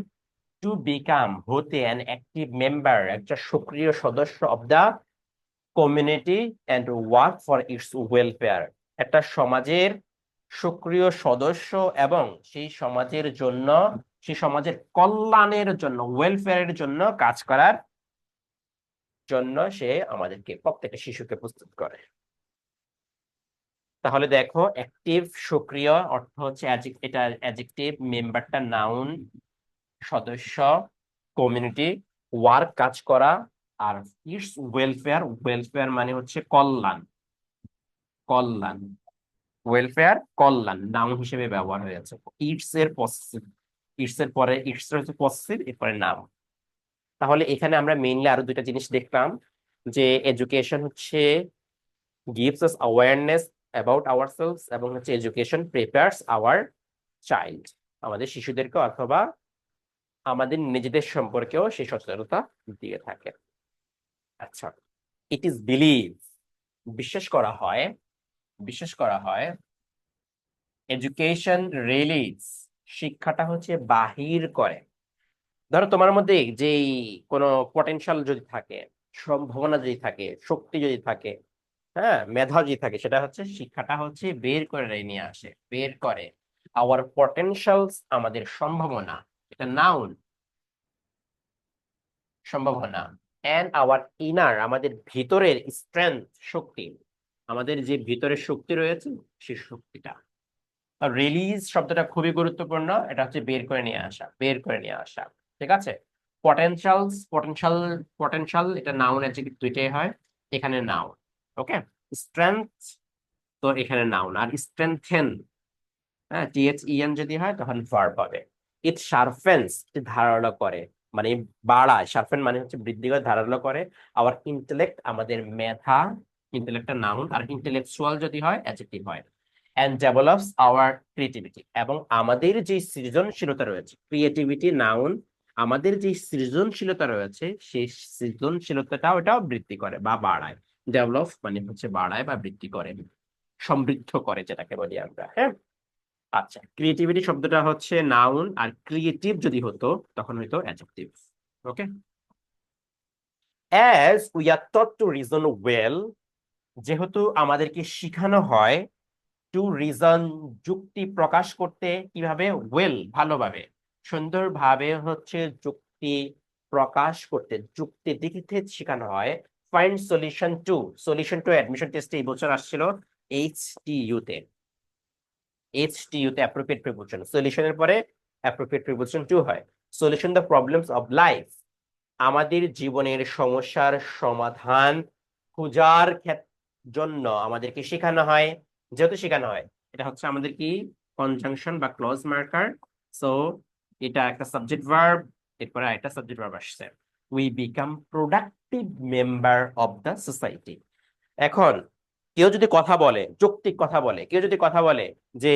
টু বিকাম হতে অ্যান অ্যাক্টিভ মেম্বার, একটা সক্রিয় সদস্য of the community and work for its welfare, একটা সমাজের সক্রিয় সদস্য, এবং সেই সমাজের জন্য, সেই সমাজের কল্যাণের জন্য, ওয়েলফেয়ারের জন্য কাজ করার জন্য সে আমাদেরকে, প্রত্যেকটা শিশুকে প্রস্তুত করে। তাহলে দেখো, অ্যাক্টিভ সক্রিয় অর্থ হচ্ছে এটা অ্যাডজেক্টিভ, মেম্বারটা নাউন সদস্য, কমিউনিটি ওয়ার্ক কাজ করা, আর ইটস ওয়েলফেয়ার, ওয়েলফেয়ার মানে হচ্ছে কল্যাণ, কল্যাণ, ওয়েলফেয়ার কল্যাণ নাউন হিসেবে ব্যবহার হয়েছে। ইটস এর পসেসিভ, ইটস এর পরে ইটস এর হচ্ছে পসেসিভ, এরপরে নাউন। তাহলে এখানে আমরা মেইনলি আরো দুইটা জিনিস দেখলাম, যে এডুকেশন হচ্ছে gives us awareness about ourselves, এবং হচ্ছে এডুকেশন prepares our child, আমাদের শিশুদেরকে অথবা আমাদের নিজেদের সম্পর্কেও সেই সচেতনতা দিয়ে থাকে। আচ্ছা, ইট ইজ বিলিভ, বিশ্বাস করা হয়, বিশ্বাস করা হয়, এডুকেশন রিলিজ, শিক্ষাটা হচ্ছে বাহির করে। ধরো তোমার মধ্যে যেই কোনো পটেনশিয়াল যদি থাকে, সম্ভাবনা যদি থাকে, শক্তি যদি থাকে, হ্যাঁ, মেধা যদি থাকে, সেটা হচ্ছে শিক্ষাটা হচ্ছে বের করে নিয়ে আসে, বের করে। আওয়ার পটেনশিয়ালস, আমাদের সম্ভাবনা, এটা নাউন, সম্ভাবনা। অ্যান্ড আওয়ার ইনার, আমাদের ভিতরের স্ট্রেংথ, শক্তি, আমাদের যে ভিতরের শক্তি রয়েছে সেই শক্তিটা। রিলিজ শব্দটা খুবই গুরুত্বপূর্ণ, এটা হচ্ছে বের করে নিয়ে আসা, বের করে নিয়ে আসা। ঠিক আছে, পটেনশিয়ালস, পটেনশিয়াল, পটেনশিয়াল এটা নাউন অ্যাডজেক্টিভ দুইটাই হয়, এখানে নাউন। ওকে, স্ট্রেংথ তো এখানে নাউন, আর স্ট্রেংথেন, হ্যাঁ, THEN যদি হয় তখন ভার্ব হবে। ইট শার্পেন্স, ধারালো করে, মানে বাড়ায়, শার্পেন মানে হচ্ছে বৃদ্ধি করে, ধারালো করে। আবার ইন্টেলেক্ট, আমাদের মেধা, ইন্টেলেক্টটা নাউন, আর ইন্টেলেকচুয়াল যদি হয় অ্যাডজেক্টিভ হয়। অ্যান্ড ডেভেলপস আওয়ার ক্রিয়েটিভিটি, এবং আমাদের যে সৃজনশীলতা রয়েছে, ক্রিয়েটিভিটি নাউন, আমাদের যে সৃজনশীলতা রয়েছে সেই সৃজনশীলতাটা ওটাও বৃদ্ধি করে বা বাড়ায়। ডেভেলপ মানে হচ্ছে বাড়ায় বা বৃদ্ধি করে, সমৃদ্ধ করে যেটাকে বলি আমরা, হ্যাঁ। আচ্ছা, ক্রিয়েটিভিটি শব্দটা হচ্ছে নাউন, আর ক্রিয়েটিভ যদি হতো তখন হয়তো adjective. Okay, as we are taught to reason well, যেহেতু আমাদেরকে শিখানো হয় টু রিজন, যুক্তি প্রকাশ করতে, কিভাবে, ওয়েল, ভালোভাবে, সুন্দরভাবে হচ্ছে যুক্তি প্রকাশ করতে, যুক্তি দিতে শেখানো হয়। Find solution to, solution to admission টেস্টে এই বছর আসছিল HTU তে, HTU তে অ্যাপ্রোপ্রিয়েট প্রিপোজিশন, সলিউশনের পরে অ্যাপ্রোপ্রিয়েট প্রিপোজিশন টু হয়। Solution the problems of life, আমাদের জীবনের সমস্যার সমাধান খোঁজার জন্য আমাদেরকে শেখানো হয়। যেহেতু শেখানো হয়, এটা হচ্ছে আমাদের কি কনজাংশন বা ক্লজ মার্কার। সো এটা একটা সাবজেক্ট ভার্ব, এরপরে একটা সাবজেক্ট ভার্ব আসছে। We become productive member of the society. এখন কেউ যদি কথা বলে, যৌক্তিক কথা বলে, কেউ যদি কথা বলে যে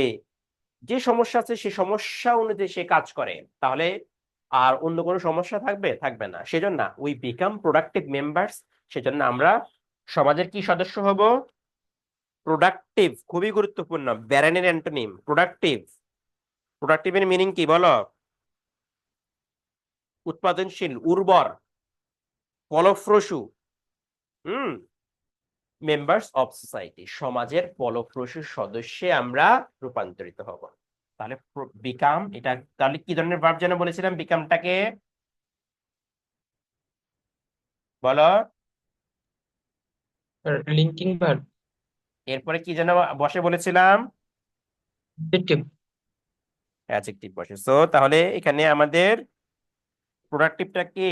যে সমস্যা আছে সেই সমস্যা অনুযায়ী সে কাজ করে, তাহলে আর অন্য কোনো সমস্যা থাকবে, থাকবে না। সেজন্য উই বিকাম প্রোডাক্টিভ মেম্বার্স, সেজন্য আমরা সমাজের কি সদস্য হব, প্রোডাক্টিভ, খুবই গুরুত্বপূর্ণ, ব্যারেনের অ্যান্টোনিম প্রোডাক্টিভ। প্রোডাক্টিভের মিনিং কি বলো? উৎপাদনশীল, উর্বর, ফলপ্রসূ। হুম, মেম্বার্স অফ সোসাইটি, সমাজের ফলপ্রসূ সদস্যে আমরা রূপান্তরিত হব। তাহলে বিকাম, এটা তাহলে কি ধরনের ভার্ব যেন বলেছিলাম বিকামটাকে, বলো। লিঙ্কিং ভার্ব, এরপরে কি যেন বসে বলেছিলাম, অ্যাডজেক্টিভ। অ্যাডজেক্টিভ বসে। সো তাহলে এখানে আমাদের প্রোডাক্টিভটা কি,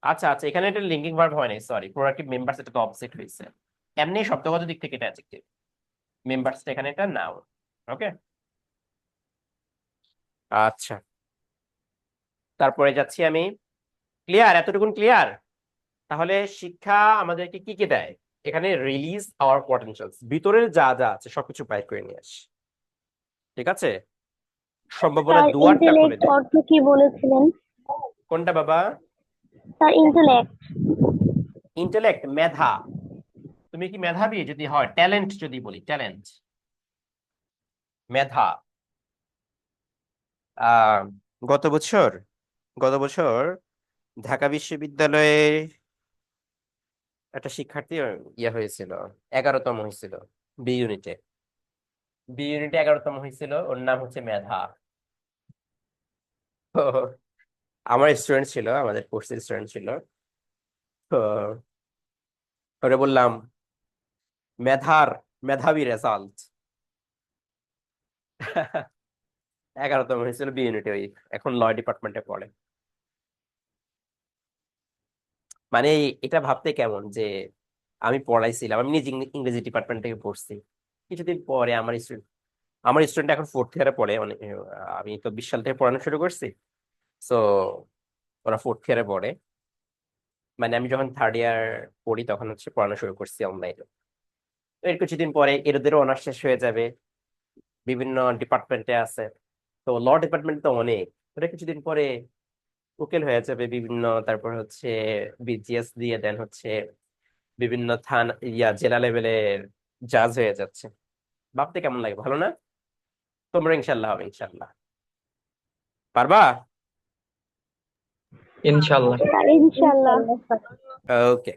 আচ্ছা আচ্ছা, এখানে এটা লিঙ্কিং ভার্ব হয় নাই, সরি, প্রোডাক্টিভ মেম্বারস এটা তো অবজেক্ট হয়েছে। এমনি শব্দগত দিক থেকে এটা অ্যাডজেক্টিভ, মেম্বারসটা এখানে এটা নাউন। ওকে, আচ্ছা, তারপরে যাচ্ছি আমি। ক্লিয়ার? এতটুকুন ক্লিয়ার? তাহলে শিক্ষা আমাদেরকে কি কি দেয়? এখানে রিলিজ আওয়ার পটেনশিয়ালস, ভিতরের যা যা আছে সবকিছু বাইর করে নিয়ে আসে। ঠিক আছে, সম্ভাবনা স্যার দুয়ারটা খুলে ইন্টেলেক্ট দেয়। অর্থ কি বলেছিলেন? কোনটা বাবা? Sir intellect. ইন্টেলেক্ট, মেধা। তুমি কি মেধাবী? যদি হয় ট্যালেন্ট, যদি বলি ট্যালেন্ট, মেধা। আহ গত বছর, গত বছর ঢাকা বিশ্ববিদ্যালয়ে একটা শিক্ষার্থী ইয়ে হয়েছিল, 11তম হয়েছিল বি ইউনিটে, বি ইউনিটে 11তম হয়েছিল, ওর নাম হচ্ছে মেধা। তো আমার স্টুডেন্ট ছিল, আমাদের কোর্সের স্টুডেন্ট ছিল। তো ওরে বললাম মেধার, মেধাবী রেজাল্ট। 11তম হয়েছিল বি ইউনিটে, ওই এখন ল ডিপার্টমেন্টে পড়ে। মানে এটা ভাবতে কেমন যে আমি পড়াইছিলাম, আমি নিজে ইংরেজি ডিপার্টমেন্ট থেকে পড়ছি, কিছুদিন পরে আমার স্টুডেন্ট এখন ফোর্থ ইয়ারে পড়ে, মানে আমি তো 20 সাল থেকে পড়ানো শুরু করছি। সো ওরা ফোর্থ ইয়ারে পড়ে, মানে আমি যখন থার্ড ইয়ার পড়ি তখন হচ্ছে পড়ানো শুরু করছি অনলাইনে। এর কিছুদিন পরে এদেরও অনার্স শেষ হয়ে যাবে, বিভিন্ন ডিপার্টমেন্টে আছে। তো ল ডিপার্টমেন্ট তো অনেক, ওটা কিছুদিন পরে উকিল হয়ে যাবে বিভিন্ন, তারপর হচ্ছে বিজিএস দিয়ে দেন হচ্ছে বিভিন্ন থানা জেলা লেভেলের জাজ হয়ে যাচ্ছে। ভাবতে কেমন লাগে, ভালো না? তোমরা ইনশাল্লাহ হবে, ইনশাল্লাহ পারবা। ইনশাল্লাহ। ইনশাল্লাহ। ওকে,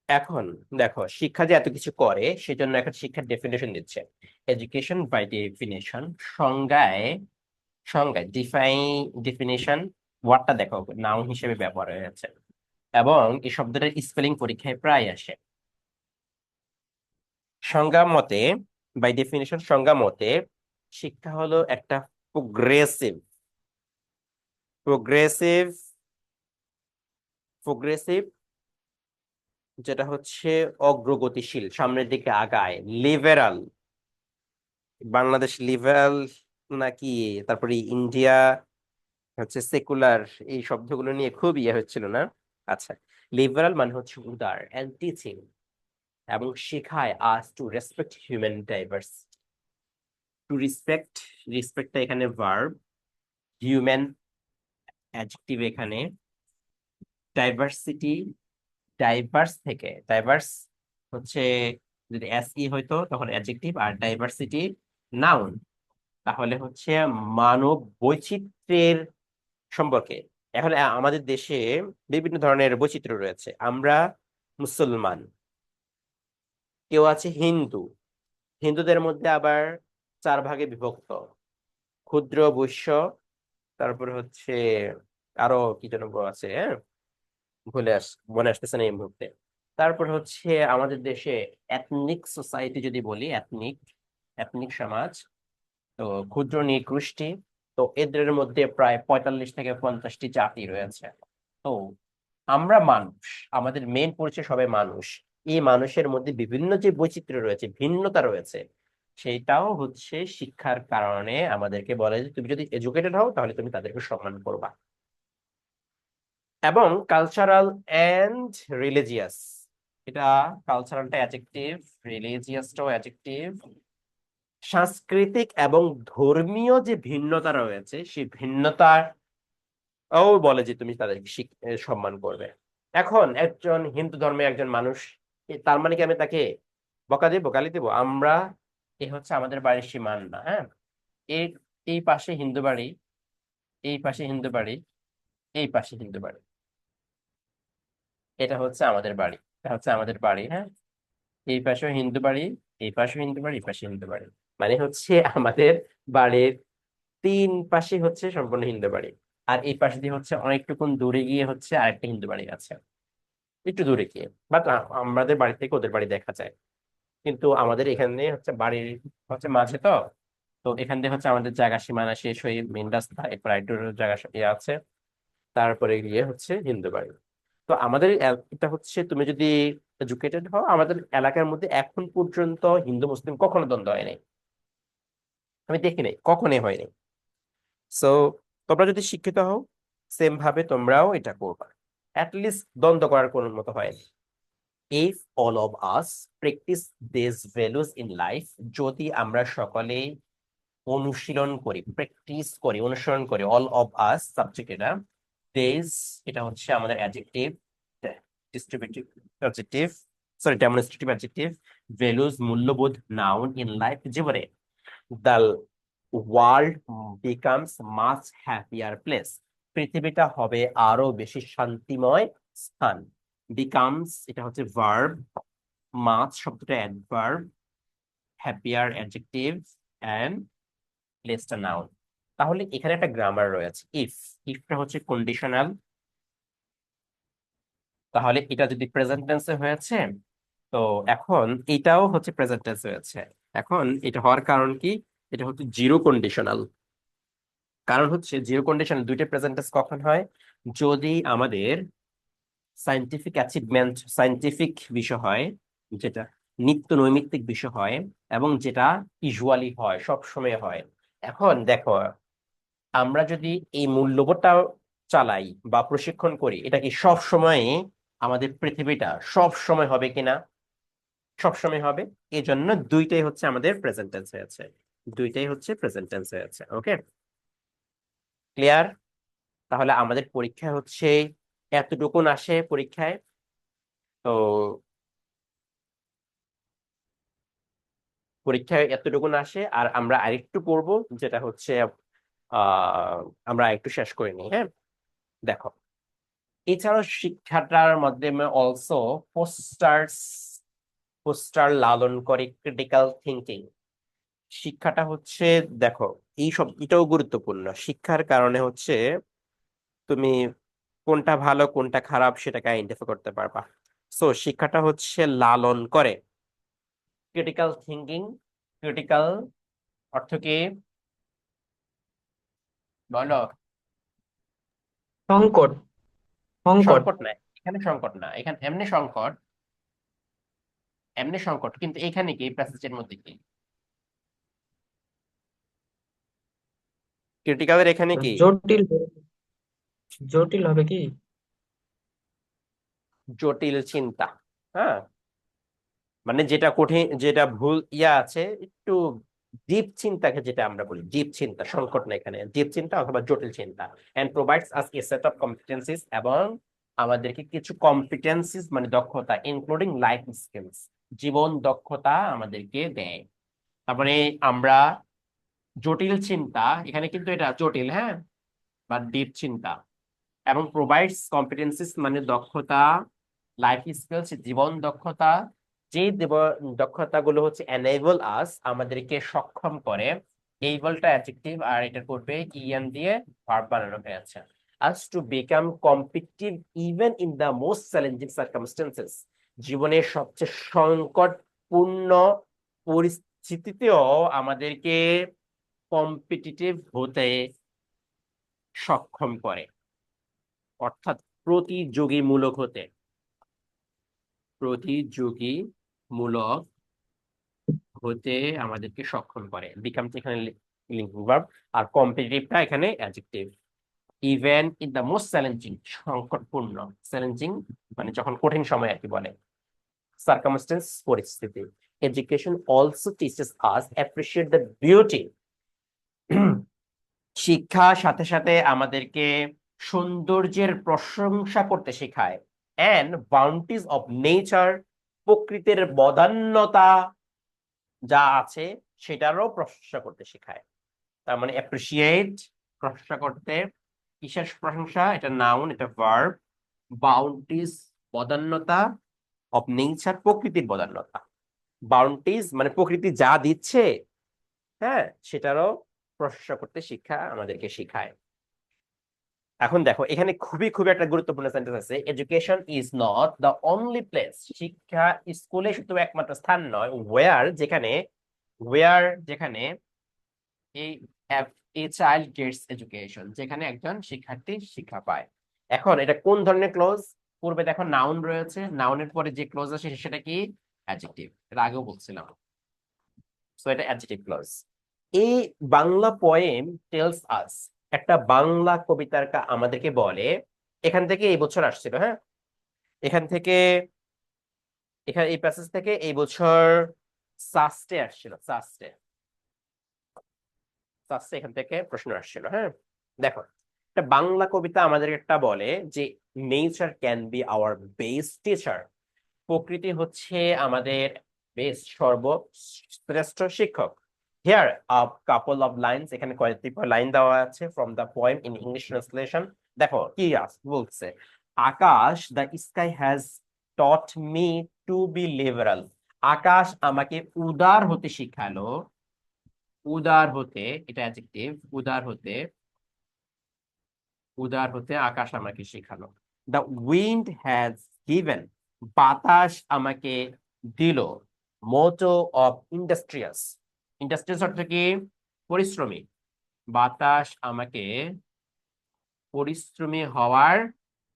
এখন দেখো শিক্ষা যে এত কিছু করে সেজন্য এখন শিক্ষার ডেফিনেশন দিচ্ছে। এডুকেশন বাই ডেফিনেশন, সংজ্ঞায় সংজ্ঞায় ডেফিনেশন ওয়ার্ডটা দেখো নাউন হিসেবে ব্যবহার হয়েছে, এবং এই শব্দটার স্পেলিং পরীক্ষায় প্রায় আসে। সংজ্ঞা মতে, বাই ডেফিনেশন সংজ্ঞা মতে, শিক্ষা হলো একটা প্রোগ্রেসিভ প্রোগ্রেসিভ প্রোগ্রেসিভ যেটা হচ্ছে অগ্রগতিশীল, সামনের দিকে আগায়, লিবেরাল। বাংলাদেশ লিবেরাল নাকি, তারপরে ইন্ডিয়া হচ্ছে সেকুলার, এই শব্দগুলো নিয়ে খুব ইয়ে হচ্ছিল না। আচ্ছা, লিবারাল মানে হচ্ছে উদার এন্ড টিচিং, এবং শেখায় us to respect human diversity. To respect, রেসপেক্টটা এখানে ভার্ব, হিউম্যান অ্যাডজেক্টিভ এখানে, ডাইভার্সিটি, ডাইভার্স থেকে, ডাইভার্স হচ্ছে যদি এস ই হইতো তখন অ্যাডজেক্টিভ, আর ডাইভার্সিটি নাউন, তাহলে হচ্ছে মানব বৈচিত্র্যের সম্পর্কে। এখন আমাদের দেশে বিভিন্ন ধরনের বৈচিত্র্য রয়েছে। আমরা মুসলমান, কেউ আছে হিন্দু, হিন্দুদের মধ্যে আবার 4 ভাগে বিভক্ত, ক্ষুদ্র, বৈশ্য, তারপর হচ্ছে আরো কি যেন আছে, হ্যাঁ মনে আসতেছে না এই মুহূর্তে। তারপর হচ্ছে আমাদের দেশে এথনিক সোসাইটি যদি বলি, এথনিক এথনিক সমাজ, তো ক্ষুদ্র নৃগোষ্ঠী, তো এদের মধ্যে প্রায় 45 থেকে 50টি জাতি রয়েছে। তো আমরা মানুষ, আমাদের মেন পরিচয় সবাই মানুষ। এই মানুষের মধ্যে বিভিন্ন যে বৈচিত্র্য রয়েছে, ভিন্নতা রয়েছে, সেইটাও হচ্ছে শিক্ষার কারণে আমাদেরকে বলে যে তুমি যদি এডুকেটেড হও তাহলে তুমি তাদেরকে সম্মান করবা। এবং কালচারাল এন্ড রিলিজিয়াস, এটা কালচারালটা অ্যাডজেক্টিভ, রিলিজিয়াসটাও অ্যাডজেক্টিভ। সাংস্কৃতিক এবং ধর্মীয় যে ভিন্নতা রয়েছে সেই ভিন্নতার ও বলে যে তুমি তাদেরকে সম্মান করবে। এখন একজন হিন্দু ধর্মের একজন মানুষ, তার মানে কি আমি তাকে বকা দেবো, গালি দেবো? আমরা, এই হচ্ছে আমাদের বাড়ির সীমানা, হ্যাঁ, এই এই পাশে হিন্দু বাড়ি, এই পাশে হিন্দু বাড়ি, এই পাশে হিন্দু বাড়ি, এটা হচ্ছে আমাদের বাড়ি, এটা হচ্ছে আমাদের বাড়ি, হ্যাঁ। এই পাশেও হিন্দু বাড়ি, এই পাশেও হিন্দু বাড়ি, এই পাশে হিন্দু বাড়ি, মানে হচ্ছে আমাদের বাড়ির 3 পাশে হচ্ছে সম্পূর্ণ হিন্দু বাড়ি। আর এই পাশ দিয়ে হচ্ছে অনেকটুকুন দূরে গিয়ে হচ্ছে আরেকটা হিন্দু বাড়ি আছে, একটু দূরে গিয়ে, বাট আমাদের বাড়ি থেকে ওদের বাড়ি দেখা যায়। কিন্তু আমাদের এখানে হচ্ছে বাড়ির হচ্ছে মাঝে, তো তো এখান থেকে হচ্ছে আমাদের জায়গা সীমানা শেষ হয়ে মেন রাস্তা, এরপর আরেকটু জায়গা ইয়ে আছে, তারপরে গিয়ে হচ্ছে হিন্দু বাড়ি। তো আমাদের এটা হচ্ছে, তুমি যদি এডুকেটেড হও, আমাদের এলাকার মধ্যে এখন পর্যন্ত হিন্দু মুসলিম কখনো দ্বন্দ্ব হয় নাই, আমি দেখি নাই, কখনোই হয়নি। সো তোমরা যদি শিক্ষিত হও, সেম ভাবে তোমরাও এটা করবা, লিস্ট দ্বন্দ্ব করার কোনো মতো হয়নি। If all of us practice this values in life, যদি আমরা সকলেই অনুশীলন করি, প্র্যাকটিস করি, অনুসরণ করি, অল অফ আস সাবজেক্ট এটা, দিস এটা হচ্ছে আমাদের adjective, distributive adjective, sorry demonstrative adjective, values মূল্যবোধ নাউন ইন লাইফ, জীবনে, the world becomes much happier place, পৃথিবীটা হবে আরো বেশি শান্তিময় স্থান। বিকামস এটা হচ্ছে ভার্ব, মাচ শব্দটা অ্যাডভার্ব, হ্যাপিয়ার অ্যাডজেক্টিভ, এন্ড প্লেসটা নাউন। তাহলে এখানে একটা গ্রামার রয়েছে, ইফ, ইফটা হচ্ছে কন্ডিশনাল, তাহলে এটা যদি প্রেজেন্ট টেন্সে হয়েছে, তো এখন এটাও হচ্ছে প্রেজেন্ট টেন্স হয়েছে, এখন এটা হওয়ার কারণ কি? এটা হচ্ছে জিরো কন্ডিশনাল। কারণ হচ্ছে জিরো কন্ডিশনাল দুইটা প্রেজেন্ট টেন্স কখন হয়? যদি আমাদের সায়েন্টিফিক অ্যাচিভমেন্ট, সায়েন্টিফিক বিষয় হয়, যেটা নিত্য নৈমিত্তিক বিষয় হয়, এবং যেটা ইউজুয়ালি হয়, সব সময় হয়। এখন দেখো, আমরা যদি এই মূল্যবোধটা চালাই বা প্রশিক্ষণ করি, এটা কি সব সময় আমাদের পৃথিবীটা সব সময় হবে কিনা? সব সময় হবে। এই জন্য দুইটাই হচ্ছে আমাদের প্রেজেন্ট টেন্স হয়েছে, দুইটাই হচ্ছে প্রেজেন্ট টেন্স হয়েছে। ওকে, ক্লিয়ার? তাহলে আমাদের পরীক্ষায় হচ্ছে এতটুকুন আসে পরীক্ষায়। তো পরীক্ষায় এতটুকুন আসে, আর আমরা আরেকটু পড়বো, যেটা হচ্ছে আমরা একটু শেষ করে নিই। হ্যাঁ, দেখো, এছাড়াও শিক্ষাটার মাধ্যমে অলসো ফোস্টার্স ফোস্টার লালন করে ক্রিটিক্যাল থিঙ্কিং। শিক্ষাটা হচ্ছে, দেখো, এই সব এটাও গুরুত্বপূর্ণ। শিক্ষার কারণে হচ্ছে তুমি কোনটা ভালো কোনটা খারাপ সেটাকে আইডেন্টিফাই করতে পারবা। সো শিক্ষাটা হচ্ছে লালন করে ক্রিটিক্যাল থিঙ্কিং। ক্রিটিক্যাল অর্থ কি বলো? সংকট, সংকট। সংকট নাই, এখানে সংকট না, এখানে এমনি সংকট, এমনি সংকট, কিন্তু এখানে কি প্যাসেজের মধ্যে কি ক্রিটিক্যালের এখানে কি জটিল, জটিল হবে কি? জটিল চিন্তা। হ্যাঁ, মানে যেটা কঠিন, যেটা ভুল আছে, একটু ডিপ চিন্তাকে যেটা আমরা বলি ডিপ চিন্তা, সংকট না, এখানে ডিপ চিন্তা অথবা জটিল চিন্তা। And provides us a set of competencies, এবং আমাদেরকে কিছু কম্পিটেন্সিস মানে দক্ষতা, ইনক্লুডিং লাইফ স্কিলস, জীবন দক্ষতা আমাদেরকে দেয়। তারপরে আমরা জটিল চিন্তা, এখানে কিন্তু এটা জটিল, হ্যাঁ, বা ডিপ চিন্তা, এবং প্রোভাইডস কম্পিটেন্সিস মানে দক্ষতা, লাইফ স্কিলস জীবন দক্ষতা, যে দক্ষতাগুলো হচ্ছে এনেবল আস আমাদেরকে সক্ষম করে। এইবলটা অ্যাডজেক্টিভ, আর এটার পূর্বে ইএন দিয়ে ভার্ব বানানো হয়েছে। Us to become competitive even in the most challenging circumstances, জীবনের সবচেয়ে সংকটপূর্ণ পরিস্থিতিতেও আমাদেরকে কম্পিটিটিভ হতে সক্ষম করে, অর্থাৎ প্রতিযোগীমূলক হতে, প্রতিযোগীমূলক হতে আমাদেরকে সক্ষম করে। বিকাম এখানে লিঙ্কিং ভার্ব, আর কম্পিটিটিভটা এখানে adjective. Even in the most challenging, সংকটপূর্ণ, চ্যালেঞ্জিং মানে যখন কঠিন সময় আর কি বলে, সার্কামস্টেন্স পরিস্থিতি। Education also teaches us appreciate the beauty, শিক্ষা সাথে সাথে আমাদেরকে সৌন্দর্যের প্রশংসা করতে শেখায়। এন্ড বাউন্টিজ অফ নেচার, প্রকৃতির বদান্যতা যা আছে সেটারও প্রশংসা করতে শেখায়। তার মানে অ্যাপ্রিসিয়েট, প্রশংসা করতে। কিসের প্রশংসা? এটা নাউন, এটা ভার্ব। বাউন্টিজ বদান্যতা, অফ নেচার প্রকৃতির বদান্যতা। বাউন্টিজ মানে প্রকৃতি যা দিচ্ছে, হ্যাঁ, সেটারও প্রশংসা করতে শিক্ষা আমাদেরকে শিখায়। এখন দেখো, এখানে খুবই খুবই একটা গুরুত্বপূর্ণ সেন্টেন্স আছে, education is not the only place, শিক্ষা স্কুলে শুধু একমাত্র স্থান নয়, যেখানে এই এ চাইল্ড গেটস এডুকেশন, যেখানে একজন শিক্ষার্থী শিক্ষা পায়। এখন এটা কোন ধরনের ক্লোজ? পূর্বে দেখো নাউন রয়েছে, নাউনের পরে যে ক্লোজ আসে সেটা কি? অ্যাডজেক্টিভ। এটা আগেও বলছিলাম। সো এটা অ্যাডজেক্টিভ ক্লজ। এই বাংলা পোয়েম টেলস আস, একটা বাংলা কবিতার আমাদেরকে বলে, এখান থেকে এই বছর আসছিল, হ্যাঁ, এখান থেকে, এখানে এই প্যাসেজ থেকে এই বছর সাস্টে আসছিল, সাস্টে, সাস্টে এখান থেকে প্রশ্ন আসছিল। হ্যাঁ, দেখো, একটা বাংলা কবিতা আমাদের একটা বলে যে nature can be our best teacher, প্রকৃতি হচ্ছে আমাদের বেস্ট, সর্বশ্রেষ্ঠ শিক্ষক। Here a couple of lines, এখানে কয়েকটি লাইন দেওয়া আছে from the poem in English translation. দেখো কি বলছে, আকাশ, the sky has taught me to be liberal, আকাশ আমাকে উদার হতে শিখালো। উদার হতে, এটা অ্যাডজেক্টিভ, উদার হতে, উদার হতে আকাশ আমাকে শেখালো। দ্য উইন্ড হ্যাজ গিভেন, বাতাস আমাকে দিল। মোটো অফ ইন্ডাস্ট্রিয়াস। ইন্ডাস্ট্রিয়াস অর্থ কি? পরিশ্রমী। বাতাস আমাকে পরিশ্রমী হওয়ার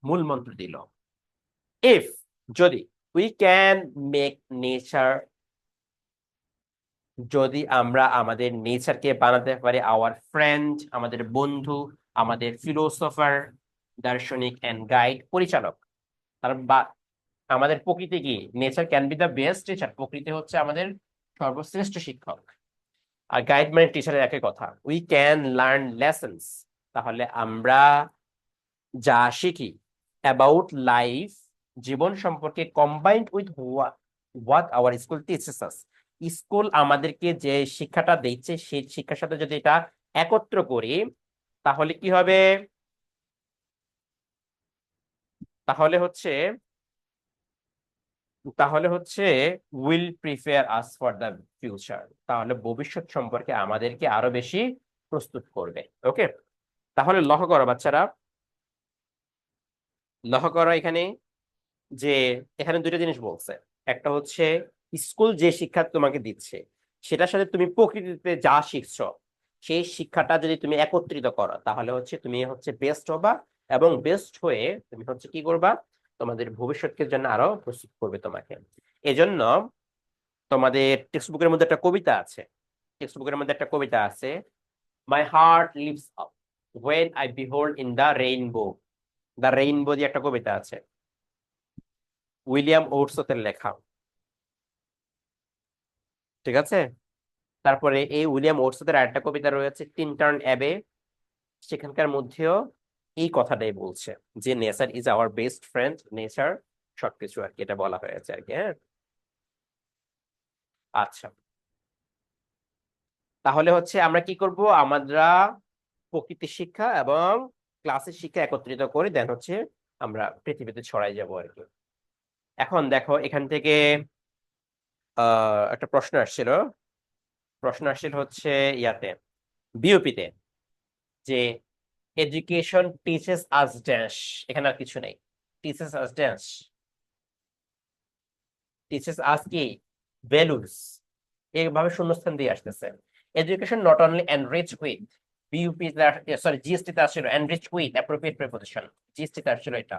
মূল মন্ত্র দিল। ইফ, যদি, উই ক্যান মেক নেচার, যদি আমরা আমাদের নেচারকে বানাতে পারি আওয়ার ফ্রেন্ড, আমাদের বন্ধু, আমাদের ফিলোসফার, দার্শনিক এন্ড গাইড, পরিচালক। তার বা আমাদের প্রকৃতি কি? Nature can B the best teacher. প্রকৃতি হচ্ছে আমাদের সর্বশ্রেষ্ঠ শিক্ষক। আর গাইড মানে টিচারের একই কথা। উই ক্যান লার্ন লেসন্স, তাহলে আমরা যা শিখি অ্যাবাউট লাইফ, জীবন সম্পর্কে, combined with what our school teaches us, school আমাদেরকে যে শিক্ষাটা দিচ্ছে সেই শিক্ষার সাথে যদি এটা একত্র করি, তাহলে কি হবে? তাহলে হচ্ছে তাহলে হচ্ছে will prepare us for the future, তাহলে ভবিষ্যৎ সম্পর্কে আমাদেরকে আরো বেশি প্রস্তুত করবে। ওকে, তাহলে লক্ষ্য করো বাচ্চারা, লক্ষ্য করো এখানে যে এখানে দুটো জিনিস বলছে। একটা হচ্ছে স্কুল যে শিক্ষা তোমাকে দিচ্ছে সেটার সাথে তুমি প্রকৃতিতে যা শিখছো সেই শিক্ষাটা যদি তুমি একত্রিত করো, তাহলে হচ্ছে তুমি হচ্ছে বেস্ট হবা, এবং বেস্ট হয়ে তুমি হচ্ছে কি করবা? তোমাদের ভবিষ্যতের জন্য আরো প্রস্তুত করবে তোমাকে। এজন্য তোমাদের টেক্সট বুকের মধ্যে একটা কবিতা আছে। টেক্সট বুকের মধ্যে একটা কবিতা আছে, my heart lives up when I behold in the rainbow. The rainbow দিয়ে একটা কবিতা আছে, উইলিয়াম ওটসের লেখা। ঠিক আছে, তারপরে এই উইলিয়াম ওটসের আরেকটা কবিতা রয়েছে টিনটার্ন অ্যাবে, সেখানকার মধ্যেও এই কথাটাই বলছে যে nature is our best friend, nature সবকিছু আর কি, এটা বলা হয়েছে আর কি। হ্যাঁ, আচ্ছা, তাহলে হচ্ছে আমরা কি করব? আমরা প্রকৃতি শিক্ষা এবং ক্লাসের শিক্ষা একত্রিত করে দেন হচ্ছে আমরা পৃথিবীতে ছড়াই যাব আর কি। এখন দেখো এখান থেকে একটা প্রশ্ন আসছিল হচ্ছে ইয়াতে, বিওপিতে, যে এডুকেশন টিচেস আস ড্যাশ, এখানে আর কিছু নেই। Teaches us dash, teaches us কি? ভ্যালুস। এইভাবে শূন্যস্থান দিয়ে আসতেছে। Education not only enrich with, BUP sorry GST তে আসছিল enrich with appropriate preposition, GST তে আসছিল এটা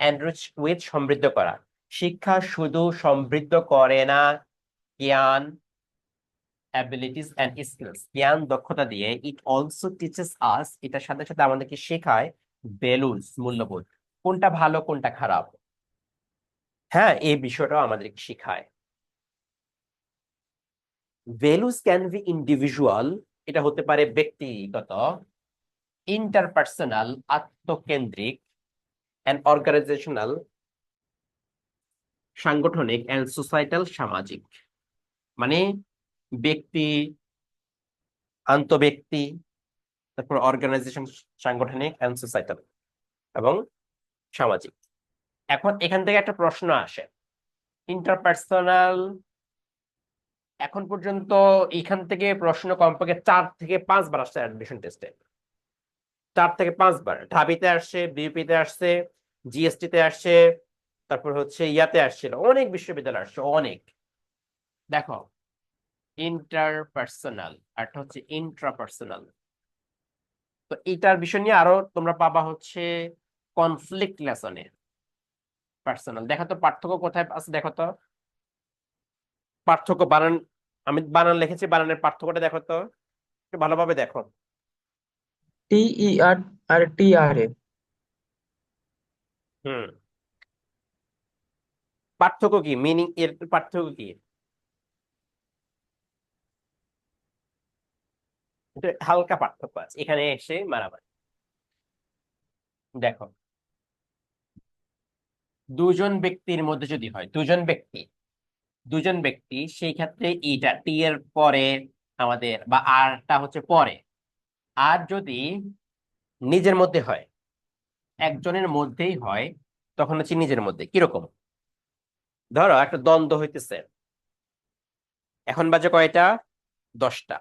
এনরিচ উইথ, সমৃদ্ধ করা। শিক্ষা শুধু সমৃদ্ধ করে না জ্ঞান, অ্যাবিলিটিস এন্ড স্কিলস, জ্ঞান দক্ষতা দিয়ে, ইট অলসো টিচেস আস, এটার সাথে সাথে আমাদেরকে শেখায় ভ্যালুস, মূল্যবোধ, কোনটা ভালো কোনটা খারাপ। হ্যাঁ, এই বিষয়টাও আমাদেরকে শেখায়। ভ্যালুস ক্যান বি ইন্ডিভিজুয়াল, এটা হতে পারে ব্যক্তিগত, ইন্টারপার্সোনাল আত্মকেন্দ্রিক, এন্ড অর্গানাইজেশনাল সাংগঠনিক, এন্ড সোসাইটাল সামাজিক। মানে ব্যক্তি, আন্তঃব্যক্তি, তারপর অর্গানাইজেশন, সাংগঠনিক এন্ড সোসাইটাল, এবং সামাজিক। এখন এখান থেকে একটা প্রশ্ন আসে, ইন্টারপার্সোনাল, এখন পর্যন্ত এখান থেকে প্রশ্ন কমপক্ষে 4 থেকে 5 বার আসছে অ্যাডমিশন টেস্টে। 4 থেকে 5 বার ঢাবিতে আসছে, বিউপিতে আসছে, জিএসটি তে আসছে, তারপর হচ্ছে ইয়াতে আসছিল, অনেক বিশ্ববিদ্যালয় আসছে অনেক। দেখো, ইন্টারপার্সোনাল আরটা হচ্ছে ইন্ট্রাপার্সোনাল, তো এটার বিষয় নিয়ে আরো তোমরা পাবা হচ্ছে কনফ্লিক্ট লেসনে। পার্সোনাল, দেখো তো পার্থক্য কোথায় আছে, দেখো তো পার্থক্য, বানান, আমি বানান লিখেছি, বানানের পার্থক্যটা দেখো তো, একটু ভালোভাবে দেখো। TER আর TRA। হুম, পার্থক্য কি? মিনিং এর পার্থক্য কি? এটা হালকা পার্থক্য আছে, এখানে এসে মারামারি। দেখো, দুজন ব্যক্তির মধ্যে যদি হয়, দুজন ব্যক্তি, সেই ক্ষেত্রে ইটা টি এর পরে আমাদের, বা আরটা হচ্ছে পরে। আর যদি নিজের মধ্যে হয়, একজনের মধ্যেই হয়, তখন হচ্ছে নিজের মধ্যে। কিরকম? ধরো একটা দ্বন্দ্ব হইতেছে, এখন বাজে কয়টা? 10টা।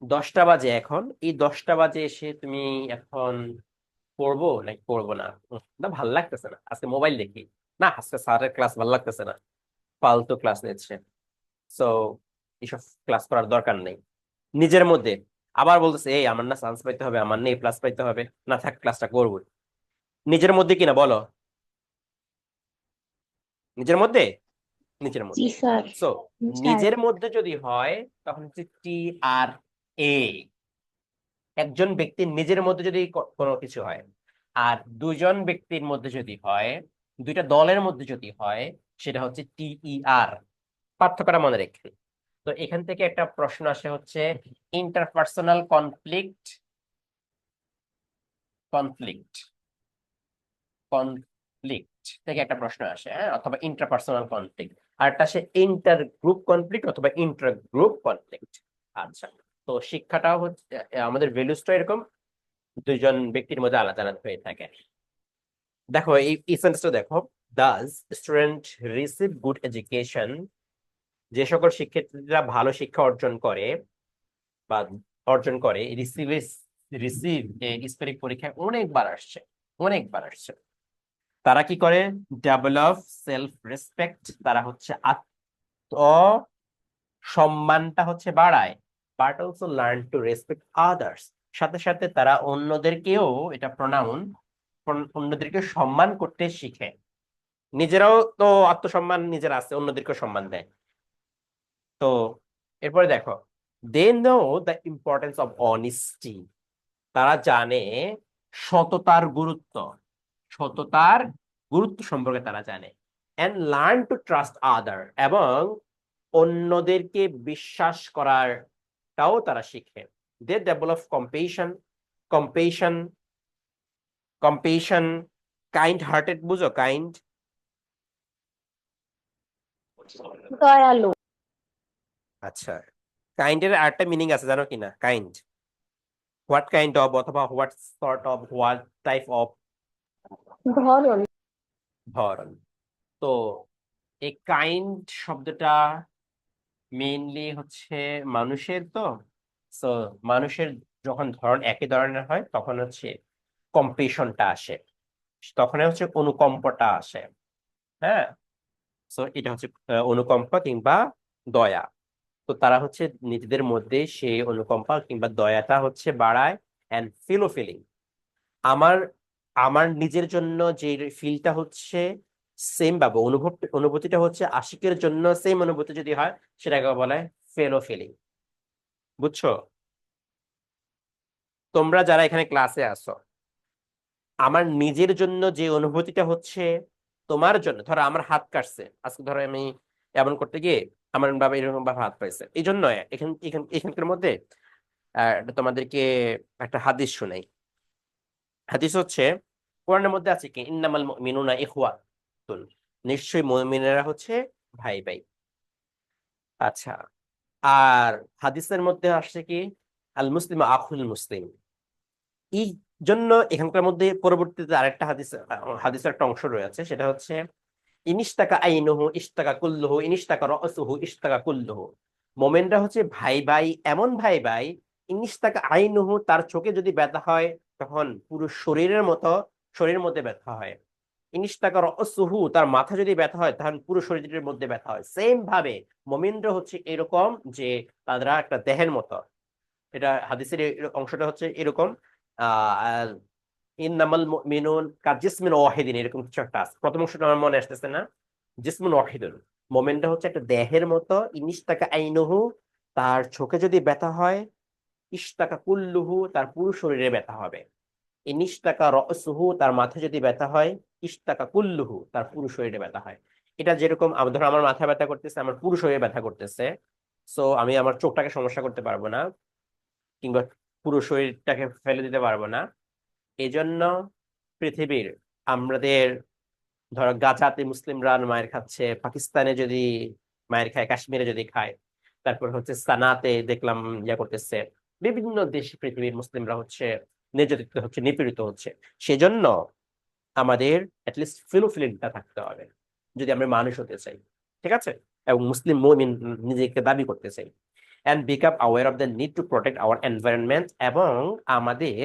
10টা বাজে এখন, এই 10টা বাজে এসে তুমি এখন পড়বো নাকি পড়বো না, না ভাল লাগতেছে না, আজকে মোবাইল দেখি, না আজকে স্যারের ক্লাস ভাল লাগতেছে না, ফালতু ক্লাস নিচ্ছে, সো এসব ক্লাস করার দরকার নেই নিজের মধ্যে। আবার বলতেছে এই আমার না চান্স পাইতে হবে, আমার না প্লাস পাইতে হবে, না থাক ক্লাসটা করবো নিজের মধ্যে কিনা বলো, নিজের মধ্যে, নিজের জি মধ্যে। স্যার। সো স্যার নিজের মধ্যে যদি হয় তখন হচ্ছে TRA, একজন ব্যক্তির নিজের মধ্যে যদি কোনো কিছু হয়। আর দুজন ব্যক্তির মধ্যে যদি হয়, দুইটা দলের মধ্যে যদি হয়, সেটা হচ্ছে TER। পার্থক্যটা মনে রেখে। তো এখান থেকে একটা প্রশ্ন আসে হচ্ছে ইন্টারপার্সোনাল কনফ্লিক্ট, কনফ্লিক্ট কনফ্লিক্ট থেকে একটা প্রশ্ন আসে, হ্যাঁ, অথবা ইন্টারপার্সোনাল কনফ্লিক্ট। আর একটা আসে ইন্টার গ্রুপ কনফ্লিক্ট অথবা ইন্টার গ্রুপ কনফ্লিক্ট। আচ্ছা, তো শিক্ষাটাও হচ্ছে আমাদের ভ্যালুসটা এরকম দুইজন ব্যক্তির মধ্যে আলাদা আলাদা হয়ে থাকে। দেখো এই সেন্টেন্সটা দেখো, does student receive good education, যে সকল শিক্ষার্থীরা ভালো শিক্ষা অর্জন করে বা অর্জন করে। রিসিভ, রিসিভ স্পেলিং পরীক্ষায় অনেকবার আসছে, অনেকবার আসছে। তারা কি করে? ডেভেলপ সেলফ রেসপেক্ট, তারা হচ্ছে আত্ম সম্মানটা হচ্ছে বাড়ায়। But also learn to respect others, সাথে সাথে তারা অন্যদেরকেও, এটা প্রোনাউন, অন্যদেরকে সম্মান করতে শিখে। নিজেরাও তো আত্মসম্মান নিজের আছে, অন্যদেরকেও সম্মান দেয়। তো এরপরে দেখো, they know the importance of honesty, তারা জানে সততার গুরুত্ব, সততার গুরুত্ব সম্পর্কে তারা জানে। And learn to trust other, এবং অন্যদেরকে বিশ্বাস করারটাও তারা শিখে। They develop compassion, compassion, compassion, kind hearted, বুঝো কাইন্ড? দয়ালু। আচ্ছা, কাইন্ডের আরেকটা মিনিং আছে জানো কিনা? কাইন্ড, হোয়াট কাইন্ড অফ, অথবা what sort of, what type of, ধরন। ধরন। তো এই কাইন্ড শব্দটা মেইনলি হচ্ছে মানুষের। তো সো মানুষের যখন ধরন একই ধরনের হয় তখন হচ্ছে কম্পেশনটা আসে, তখন হচ্ছে অনুকম্পটা আসে। হ্যাঁ, সো এটা হচ্ছে অনুকম্পা কিংবা দয়া। তো তারা হচ্ছে নিজেদের মধ্যে সেই অনুকম্পা কিংবা দয়াটা হচ্ছে বাড়ায়। অ্যান্ড ফিলিং, আমার আমার নিজের জন্য যে ফিলটা হচ্ছে সেম, বা অনুভূতিটা হচ্ছে আশিকের জন্য সেম অনুভূতি যদি হয়, সেটাকে বলে ফেলো ফিলিং। বুঝছো? তোমরা যারা এখানে ক্লাসে আসো, আমার নিজের জন্য যে অনুভূতিটা হচ্ছে তোমার জন্য, ধরো আমার হাত কাটছে আজকে, ধরো আমি এমন করতে গিয়ে আমার বাবা এরকম ভাবে হাত পাইছে, এই জন্য এখানকার মধ্যে তোমাদেরকে একটা হাদিস শোনাই। হাদিস হচ্ছে, কোরআনের মধ্যে আছে কি, ইন্নামাল মুমিনুনা ইখওয়াতুন, নিশ্চয়ই মুমিনেরা হচ্ছে ভাই ভাই। আচ্ছা, আর হাদিসের মধ্যে আসছে কি, আল মুসলিম আখুল মুসলিম। এই জন্য এখানকার মধ্যে পরবর্তীতে আরেকটা হাদিসের একটা অংশ রয়েছে, সেটা হচ্ছে ইনিশতাকা আইনুহু ইশতাকা কুল্লুহু, ইনিশতাকা রাসুহু ইশতাকা কুল্লুহু। মোমেনরা হচ্ছে ভাই ভাই, এমন ভাই ভাই, ইনিশতাকা আইনুহু, তার চোখে যদি ব্যথা হয় তখন পুরো শরীরের মতো শরীরের মধ্যে ব্যথা হয়। ইনিশতাকা রাসুহু, তার মাথা যদি ব্যথা হয় তখন পুরো শরীরের মধ্যে ব্যথা হয়। সেম ভাবে মোমেনরা হচ্ছে এরকম, যে তারা একটা দেহের মতো। এটা হাদিসের অংশটা হচ্ছে এরকম। আহ ইন্নামাল মুমিনুন কাজিসমিন ওয়াহিদিন, এরকম কিছু একটা আছে। প্রথম অংশটা আমার মনে আসতেছে না। জিসমুন ওয়াহিদুন, মোমেনটা হচ্ছে একটা দেহের মতো। ইনিশতাকা আইনুহু, তার চোখে যদি ব্যথা হয়, ইশতাকা কুল্লুহু, তার পুরো শরীরে ব্যথা হবে। ইনিশতাকা রাসুহু, তার মাথায় যদি ব্যথা হয়, ইশতাকা কুল্লুহু, তার পুরো শরীরে ব্যথা হয়। এটা যেরকম ধরো আমার মাথা ব্যথা করতেছে, আমার পুরো শরীরে ব্যথা করতেছে, সো আমি আমার চোখটাকে সমস্যা করতে পারবো না, কিংবা পুরো শরীরটাকে ফেলে দিতে পারবো না। এই জন্য পৃথিবীর আমাদের, ধরো গাজাতে মুসলিমরা মায়ের খাচ্ছে, পাকিস্তানে যদি মায়ের খায়, কাশ্মীরে যদি খায়, তারপর হচ্ছে সানাতে দেখলাম ইয়া করতেছে, বিভিন্ন দেশে পৃথিবীর মুসলিমরা হচ্ছে নির্যাতিত হচ্ছে, নিপীড়িত হচ্ছে। সেজন্য আমাদের অ্যাটলিস্ট ফিলিংটা থাকতে হবে যদি আমরা মানুষ হতে চাই, ঠিক আছে, এবং মুসলিম মুমিন নিজেকে দাবি করতে চাই। And become aware of the need to protect our environment, এবং আমাদের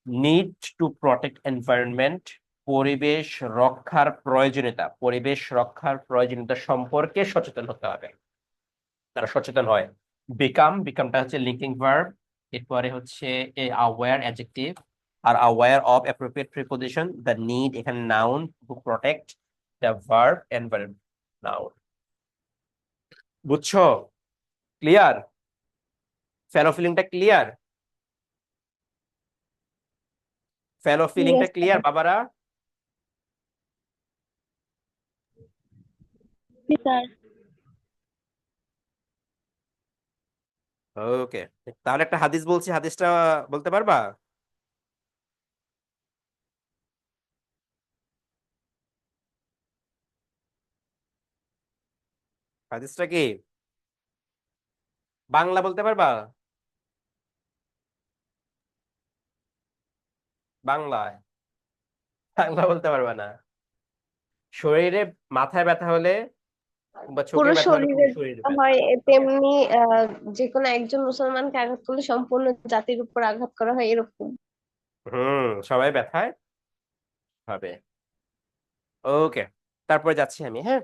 নিড টু প্রোটেক্ট এনভায়রনমেন্ট, পরিবেশ রক্ষার প্রয়োজনীয়তা সম্পর্কে সচেতন হতে হবে। তারা সচেতন হয়। বিকামটা হচ্ছে লিঙ্কিং ভার্ব, এরপরে হচ্ছে এ অ্যাওয়্যার অ্যাডজেক্টিভ, আর aware of appropriate preposition, the need এখানে noun to protect the verb and verb noun. বুঝছো? ক্লিয়ার? ফেলো ফিলিংটা ক্লিয়ার? ফেলো ফিলিংটা Yes, ক্লিয়ার বাবারা? sir. ওকে, তাহলে একটা হাদিস বলছি, হাদিসটা বলতে পারবা? হাদিসটা কি বাংলা বলতে পারবা? বাংলায়? বাংলা বলতে পারবা না? শরীরে মাথায় ব্যথা হলে বা চোখে পুরো ব্যথা হলে পুরো শরীরে শরীরে যেটা ব্যথা। হয় তেমনি যে কোনো একজন মুসলমানকে আঘাত করলে সম্পূর্ণ জাতির উপর আঘাত করা হয় এরকম। সবাই ব্যথায় হবে। ওকে, তারপরে যাচ্ছি আমি, হ্যাঁ।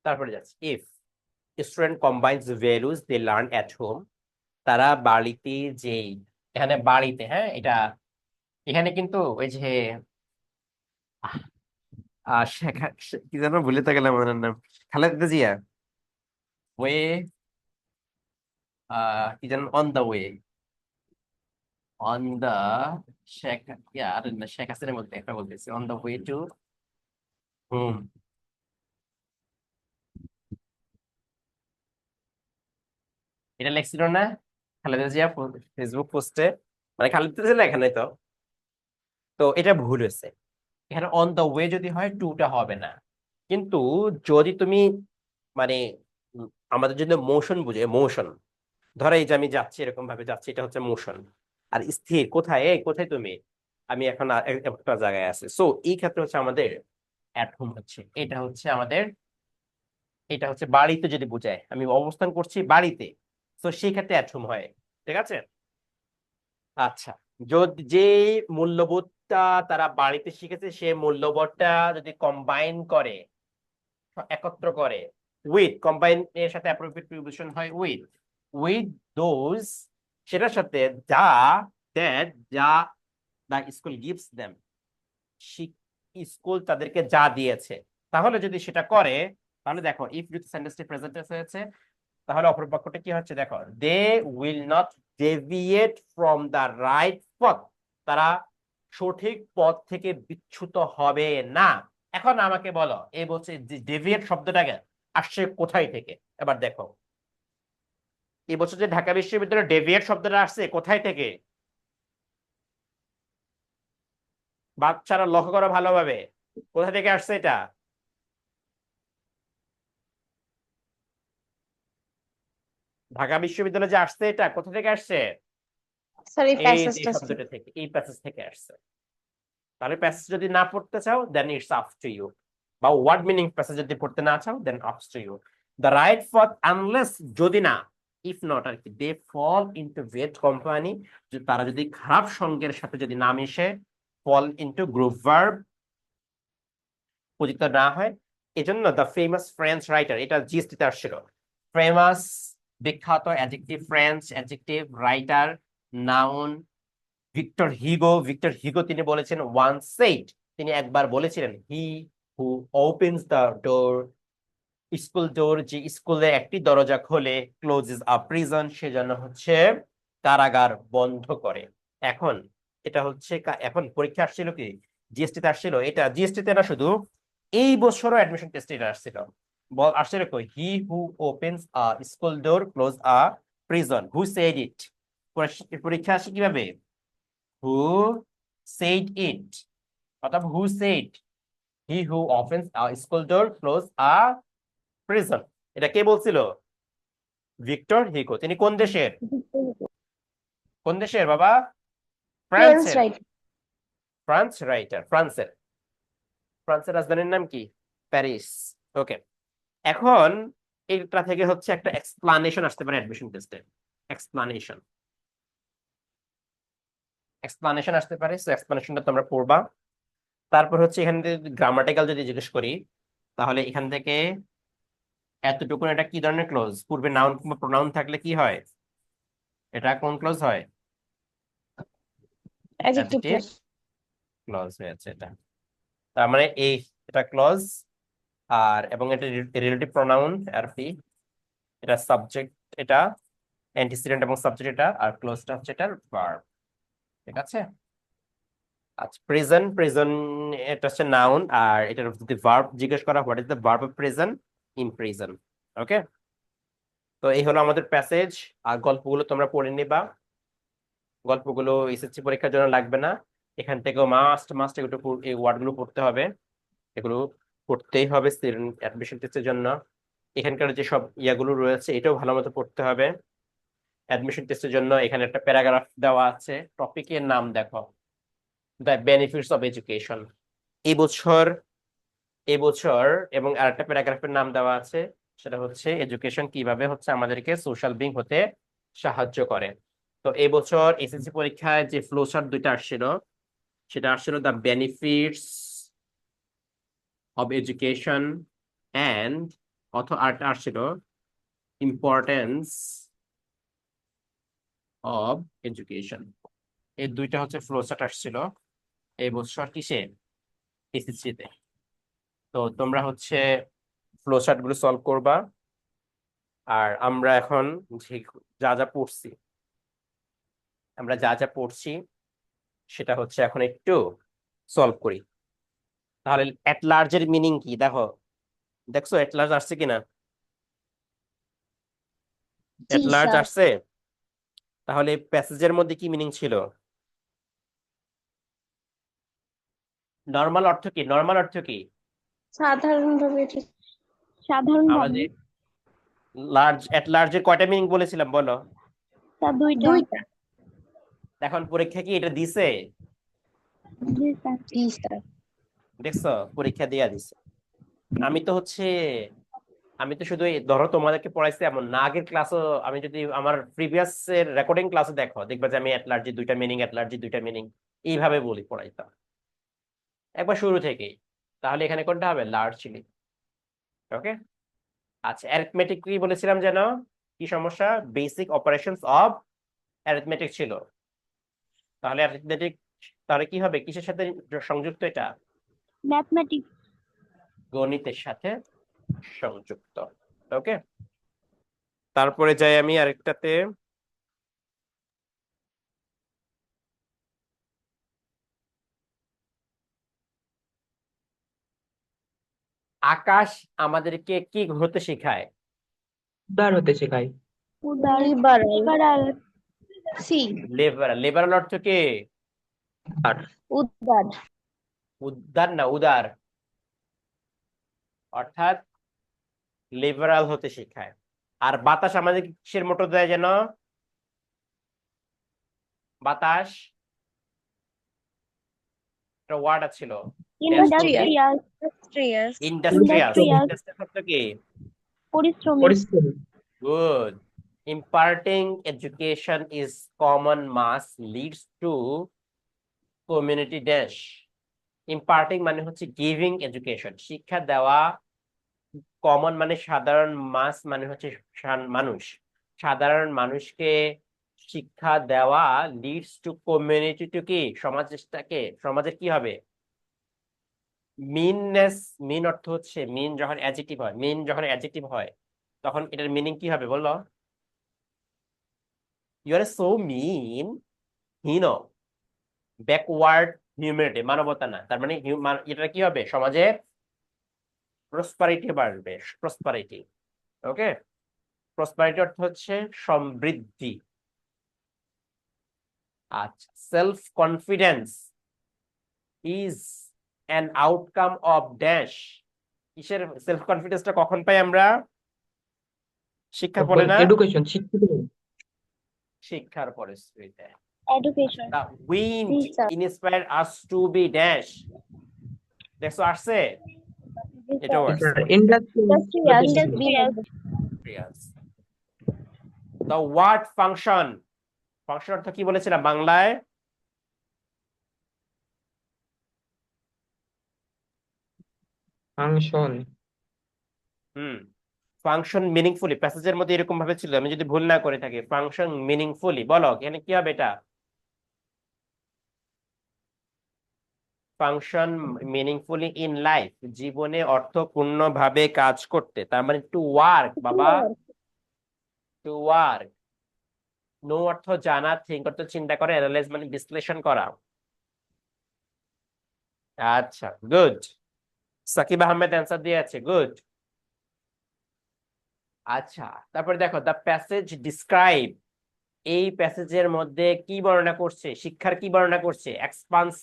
তারপরে যাচ্ছি, if student combines values they learn at home, তারা বাড়িতে যেই, এখানে বাড়িতে, হ্যাঁ, এটা এখানে কিন্তু ওই যে কি যেন ভুলে তো গেলাম ওনার নাম, খালেদা জিয়া, ওয়ে, কি যেন, on the way, on the, Sheikh, আর না, শেখ হাসিনার মধ্যে একটা বলতেছি, on the way to home. এটা লেখছিল না খালেদা জিয়া ফেসবুক পোস্টে, মানে খালেদা জিয়া লেখা নাই তো। তো এটা ভুল হয়েছে, এখানে অন দা ওয়ে যদি হয় টুটা হবে না। কিন্তু যদি তুমি মানে আমাদের যদি মোশন বুঝে, মোশন, ধরো এই যে আমি যাচ্ছি, এরকম ভাবে যাচ্ছি, এটা হচ্ছে মোশন। আর স্থির কোথায়, এই কোথায় তুমি, আমি এখন একটা জায়গায় আছি। সো এই ক্ষেত্রে হচ্ছে আমাদের অ্যাট হোম হচ্ছে, এটা হচ্ছে আমাদের, এটা হচ্ছে বাড়িতে যদি বোঝায় আমি অবস্থান করছি বাড়িতে, তো সেই ক্ষেত্রে অ্যাট হোম হয়। ঠিক আছে? আচ্ছা, যদি যে মূল্যবোধটা তারা বাড়িতে শিখেছে সে মূল্যবোধটা যদি কম্বাইন করে, একত্র করে, উইথ, কম্বাইন এর সাথে অ্যাপ্রোপ্রিয়েট প্রিপোজিশন হয় উইথ, উইথ দোজ, সেটার সাথে যা, দ্যাট, যা দা স্কুল গিভস দেম, স্কুল তাদেরকে যা দিয়েছে, তাহলে যদি সেটা করে, তাহলে দেখো ইফ যদি সেন্টেন্সটি প্রেজেন্ট হয়েছে, তাহলে অপর পক্ষটা কি হচ্ছে দেখো, they will not deviate from the right পথ, তারা সঠিক পথ থেকে বিচ্যুত হবে না। এখন আমাকে বলো, এই বলছে ডেভিয়েট শব্দটাকে আসছে কোথায় থেকে? এবার দেখো, এই বছর যে ঢাকা বিশ্ববিদ্যালয়ে ডেভিয়েট শব্দটা আসছে কোথায় থেকে? বাচ্চারা লক্ষ্য করো ভালোভাবে, কোথা থেকে আসছে এটা? ঢাকা বিশ্ববিদ্যালয়ে যে আসছে, এটা কোথা থেকে আসছে? স্যার এই এই যে প্যাসেজটা শব্দটা থেকে, এই প্যাসেজ থেকে আসছে। তাহলে প্যাসেজ যদি না পড়তে চাও দেন ইটস আপ টু ইউ, বা ওয়ার্ড মিনিং প্যাসেজ যদি পড়তে না চাও দেন আপস টু ইউ। দ্য রাইট পথ আনলেস, যদি না, ইফ নট আর কি, দে ফল ইনটু ব্যাড কোম্পানি, তারা যদি খারাপ সঙ্গের সাথে যদি না মিশে, ফল ইনটু গ্রুপ ভার্ব, পতিত না হয়। এজন্য দ্য ফেমাস ফ্রেঞ্চ রাইটার, এটা জিএসটিতে আসছিল, ফেমাস, বিখ্যাত, adjective, French adjective, writer, noun, Victor Hugo তিনি বলেছেন, ওয়ান সেইড, তিনি একবার বলেছিলেন, he who opens the door, school door, যে স্কুলে একটি দরজা খোলে, ক্লোজেস আ প্রিজন, সেজন্য হচ্ছে কারাগার বন্ধ করে। এখন এটা হচ্ছে এখন পরীক্ষা আসছিল কি, জিএসটি তে আসছিল, এটা জিএসটি তে না, শুধু এই বছরও অ্যাডমিশন টেস্টে এটা আসছিল, আসছিল কই, he who opens a school door close a prison, who said it. পরীক্ষা আসে কিভাবে, who said it, অর্থাৎ who said, he who opens a school door close a prison, এটা কে বলছিল? Victor Hugo. তিনি কোন দেশের? কোন দেশের বাবা? ফ্রেঞ্চ ফ্রান্সের। রাইট। ফ্রান্স রাইটার, ফ্রান্সের। ফ্রান্সের রাজধানীর নাম কি? প্যারিস। ওকে, এখন এটা থেকে হচ্ছে একটা এক্সপ্লানেশন আসতে পারে অ্যাডমিশন টেস্টে, এক্সপ্লানেশন। এক্সপ্লানেশন আসতে পারে, সো এক্সপ্লানেশনটা তোমরা পড়বা। তারপর হচ্ছে এখান থেকে গ্রামাটিক্যাল যদি জিজ্ঞেস করি, তাহলে এখান থেকে এতটুকু এটা কি ধরনের ক্লোজ? পূর্বে নাউন কিংবা প্রোনাউন থাকলে কি হয়? এটা কোন ক্লোজ হয়? Adjective adjective clause. ক্লজ হয়েছে এটা। তার মানে এই এটা ক্লজ, আর এবং এটা রিলেটিভ প্রোনাউন আর কি, এটা সাবজেক্ট, এটা অ্যান্টিসিডেন্ট এবং সাবজেক্ট এটা, আর ক্লোজটা হচ্ছে এটার ভার্ব। ঠিক আছে। আচ্ছা, প্রেজেন্ট, প্রেজেন্ট এটা হচ্ছে নাউন, আর এটার যদি ভার্ব জিজ্ঞেস করা, what is the verb of present in present. Okay, তো এই হলো আমাদের প্যাসেজ। আর গল্পগুলো তোমরা পড়ে নিবা, গল্পগুলো এসএসসি পরীক্ষার জন্য লাগবে না। এখান থেকেও মাস্ট মাস্ট এগুলো এই ওয়ার্ডগুলো পড়তে হবে, এগুলো পড়তেই হবে স্টুডেন্ট অ্যাডমিশন টেস্টের জন্য। এখানকার যে সব ইয়াগুলো রয়েছে এটাও ভালো মতো পড়তে হবে অ্যাডমিশন টেস্টের জন্য। এখানে একটা প্যারাগ্রাফ দেওয়া আছে, টপিকের নাম দেখো, দ্য বেনিফিটস অফ এডুকেশন। এবছর এবছর এবং আরেকটা প্যারাগ্রাফের নাম দেওয়া আছে, সেটা হচ্ছে এডুকেশন কিভাবে হচ্ছে আমাদেরকে সোশ্যাল বিং হতে সাহায্য করে। তো এবছর এসএসসি পরীক্ষায় যে ফ্লোচার্ট দুইটা আসছিল, সেটা আসছিল the benefits of education and আরেকটা আসছিল ইম্পর্টেন্স অব এডুকেশন। এই দুইটা হচ্ছে ফ্লোচার্ট আসছিল এই বছর কিসে, এসএসসি তে। তো তোমরা হচ্ছে ফ্লোচার্ট গুলো সলভ করবা, আর আমরা এখন যা যা পড়ছি, আমরা যা যা পড়ছি সেটা হচ্ছে এখন একটু সলভ করি। তাহলে এট লার্জের মিনিং কি দেখো, দেখছো এট লার্জ আসছে কিনা? জি এট লার্জ স্যার। আসছে। তাহলে প্যাসেজের মধ্যে কি মিনিং ছিল? নর্মাল অর্থ কি? নর্মাল অর্থ কি? সাধারণভাবে এটা আমরা সাধারণভাবে যে লার্জ, এট লার্জের কয়টা মিনিং বলেছিলাম বলো? তা দুইটা। দুইটা। এখন পরীক্ষা কি এটা দিছে? জি স্যার। জি স্যার। দেখছো, পরীক্ষা দিয়া দিছে। আমি তো হচ্ছে, আমি তো শুধু ধরো তোমাদেরকে পড়াইছি এমন না, আগের ক্লাসও আমি যদি আমার প্রিভিয়াস এর রেকর্ডিং ক্লাসে দেখো, দেখবা যে আমি এট লার্জি দুইটা মিনিং, এট লার্জি দুইটা মিনিং এইভাবে বলি, পড়াইতাম একবার শুরু থেকেই। তাহলে এখানে কোনটা হবে? Large chilli. ওকে। আচ্ছা, অ্যারিথমেটিক কি বলেছিলাম যেন? কি সমস্যা? বেসিক অপারেশনস অফ অ্যারিথমেটিক ছিল। তাহলে অ্যারিথমেটিক তাহলে কি হবে, কিসের সাথে সংযুক্ত এটা? ম্যাথমেটিক্স। গণিতের সাথে সংযুক্ত। ওকে, তারপরে যাই আমি আরেকটাতে। আকাশ আমাদেরকে কি হতে শেখায়? উদার হতে শেখায়। উদার। লিবারাল। লিবারাল। সি। লেবারাল। লেবারাল অর্থ কি? আর উদার। উদার না, উদার, অর্থাৎ লিবারাল হতে শেখায়। আর বাতাস আমাদের কিসের মোটর দেয় যেন? বাতাস একটা ওয়ার্ড ছিল, industrial. Industrious. Industrial. Industrial. Industrial অর্থ কি? পরিশ্রমিক। পরিশ্রমী। Good. Imparting education is common mass leads to community dash. Imparting মানে হচ্ছে গিভিং এডুকেশন, শিক্ষা দেওয়া। কমন মানে সাধারণ, মাস মানে হচ্ছে মানুষ, সাধারণ মানুষকে শিক্ষা দেওয়া লিডস টু কমিউনিটি, টু কি? সমাজটাকে, সমাজের কি হবে? মিননেস। মিন অর্থ হচ্ছে, মিন যখন অ্যাডজেক্টিভ হয়, মিন যখন অ্যাডজেক্টিভ হয় তখন এটার মিনিং কি হবে বলো? ইউ আর সো মিন, হীন, ব্যাকওয়ার্ড, হিউম্যানিটি মানবতা না। তার মানে এটা কি হবে? সমাজের প্রসপারিটি বাড়বে, প্রসপারিটি। ওকে, প্রসপারিটি অর্থ হচ্ছে সমৃদ্ধি। আচ্ছা, self confidence is an outcome of dash. কিসের সেলফ কনফিডেন্সটা কখন পাই আমরা? শিক্ষা পড়ে না? এডুকেশন, শিক্ষিত হওয়া। শিক্ষার পরিস্থিতিতে। Education. The wind G sir. inspired us to be dash. দেখছো আসছে, এটাও আসছে। Industrial. Yes. The word function, function অর্থ কি বলেছিলাম বাংলায়? ফাংশন। হুম, ফাংশন মিনিংফুলি প্যাসেজের মধ্যে এরকম ভাবে ছিল, আমি যদি ভুল না করে থাকি। ফাংশন মিনিংফুলি, বলো এখানে কি হবে এটা? ফাংশন মিনিংফুলি ইন লাইফ, জীবনে অর্থপূর্ণ ভাবে কাজ করতে, তার মানে টু ওয়ার্ক বাবা, টু ওয়ার্ক। নো অর্থ জানা, থিঙ্ক অর্থ চিন্তা করে, অ্যানালাইজ মানে বিশ্লেষণ করা। আচ্ছা, গুড। সাকিব আহমেদ অ্যান্সার দিয়েছে, গুড। আচ্ছা, তারপরে দেখো দ্য প্যাসেজ ডিসক্রাইব, এই প্যাসেজের মধ্যে কি বর্ণনা করছে, শিক্ষার কি বর্ণনা করছে? এক্সপান্স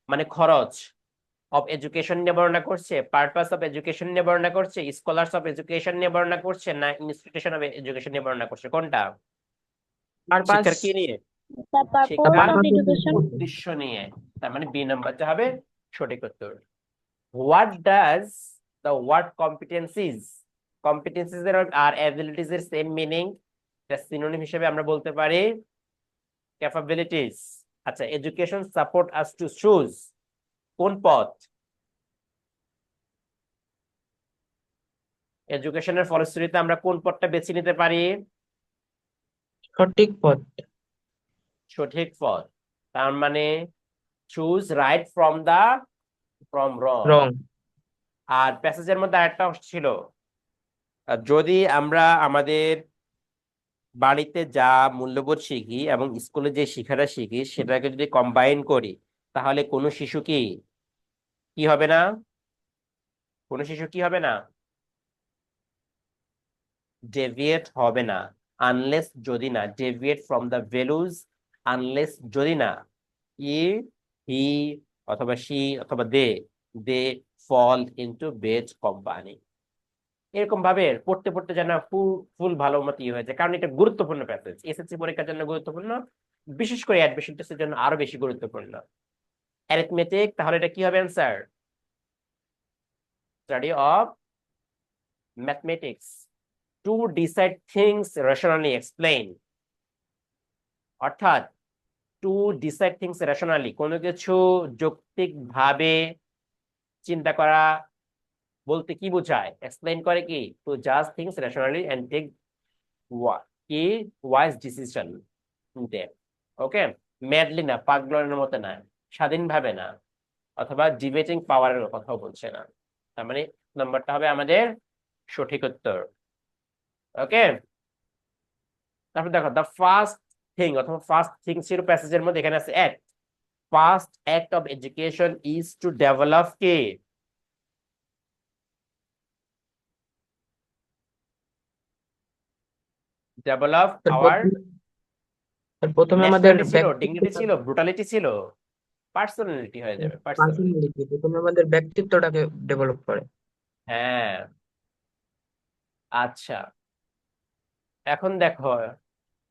মানে খরচ, অফ এডুকেশন নিয়ে বর্ণনা করছে, পারপাস অফ এডুকেশন নিয়ে বর্ণনা করছে, স্কলার্স অফ এডুকেশন নিয়ে বর্ণনা করছে, না ইনস্টিটিউশন অফ এডুকেশন নিয়ে বর্ণনা করছে? কোনটা? পারপাস। শিক্ষার কি নিয়ে? The purpose শিক্ষার of education. উদ্দেশ্য নিয়ে, তার মানে বি নাম্বারটা হবে সঠিক উত্তর। হোয়াট ডাজ দ্য ওয়ার্ড কম্পিটেন্সিজ, কম্পিটেন্সিজ এর আর অ্যাবিলিটিজ এর সেম মিনিং, সিনোনিম হিসেবে আমরা বলতে পারি ক্যাপাবিলিটিস। আচ্ছা, education support us to choose, কোন পথ? এডুকেশনের ফলশ্রুতিতে আমরা কোন পথটা বেছে নিতে পারি? সঠিক পথ। সঠিক পথ, তার মানে চুজ রাইট ফ্রম রং। রং। আর প্যাসেজের মধ্যে আরেকটা ছিল, যদি আমরা আমাদের বাড়িতে যা মূল্যবোধ শিখি এবং স্কুলে যে শিক্ষাটা শিখি সেটাকে যদি কম্বাইন করি, তাহলে কোনো শিশু কি কি হবে না? কোনো শিশু কি হবে না? ডেভিয়েট হবে না, আনলেস যদি না, deviate from the values, unless যদি না, ই হি অথবা শি অথবা দে ফল ইনটু বেড কোম্পানি। এরকম ভাবে পড়তে পড়তে যেন ফুল ফুল ভালো মতো হয়ে যায়, কারণ এটা গুরুত্বপূর্ণ প্যাসেজ, এসএসসি পরীক্ষার জন্য গুরুত্বপূর্ণ, বিশেষ করে অ্যাডমিশন টেস্টের জন্য আরো বেশি গুরুত্বপূর্ণ। অ্যারিথমেটিক, তাহলে এটা কি হবে answer? Study of mathematics two decide things rationally explain, অর্থাৎ টু ডিসাইড থিংস রেশনালি, কোনো কিছু যৌক্তিক ভাবে চিন্তা করা বলতে কি বোঝায়? এক্সপ্লেইন করে কি? টু জাজ থিংস রেশনালি এন্ড টেক কি ওয়াইজ ডিসিশন নিতে। ওকে, ম্যাডলি না, পাগলের মতো না, স্বাধীনভাবে না, অথবা ডিবেটিং পাওয়ারের কথাও বলছে না। তার মানে নাম্বারটা হবে আমাদের সঠিক উত্তর। ওকে, তারপর দেখো দ্য ফার্স্ট থিং অথবা ফার্স্ট থিংস এর প্যাসেজের মধ্যে এখানে আছে act, first act of education is to develop কি? ডেভেলপ তার আওয়ার প্রথমে আমাদের ন্যাশনালিটি ছিল, ডিগনিটি ছিল, ব্রুটালিটি ছিল, পার্সোনালিটি হয়ে যাবে, পার্সোনালিটি। পার্সোনালিটি, প্রথমে আমাদের ব্যক্তিত্বটাকে ডেভেলপ করে। হ্যাঁ, আচ্ছা, এখন দেখো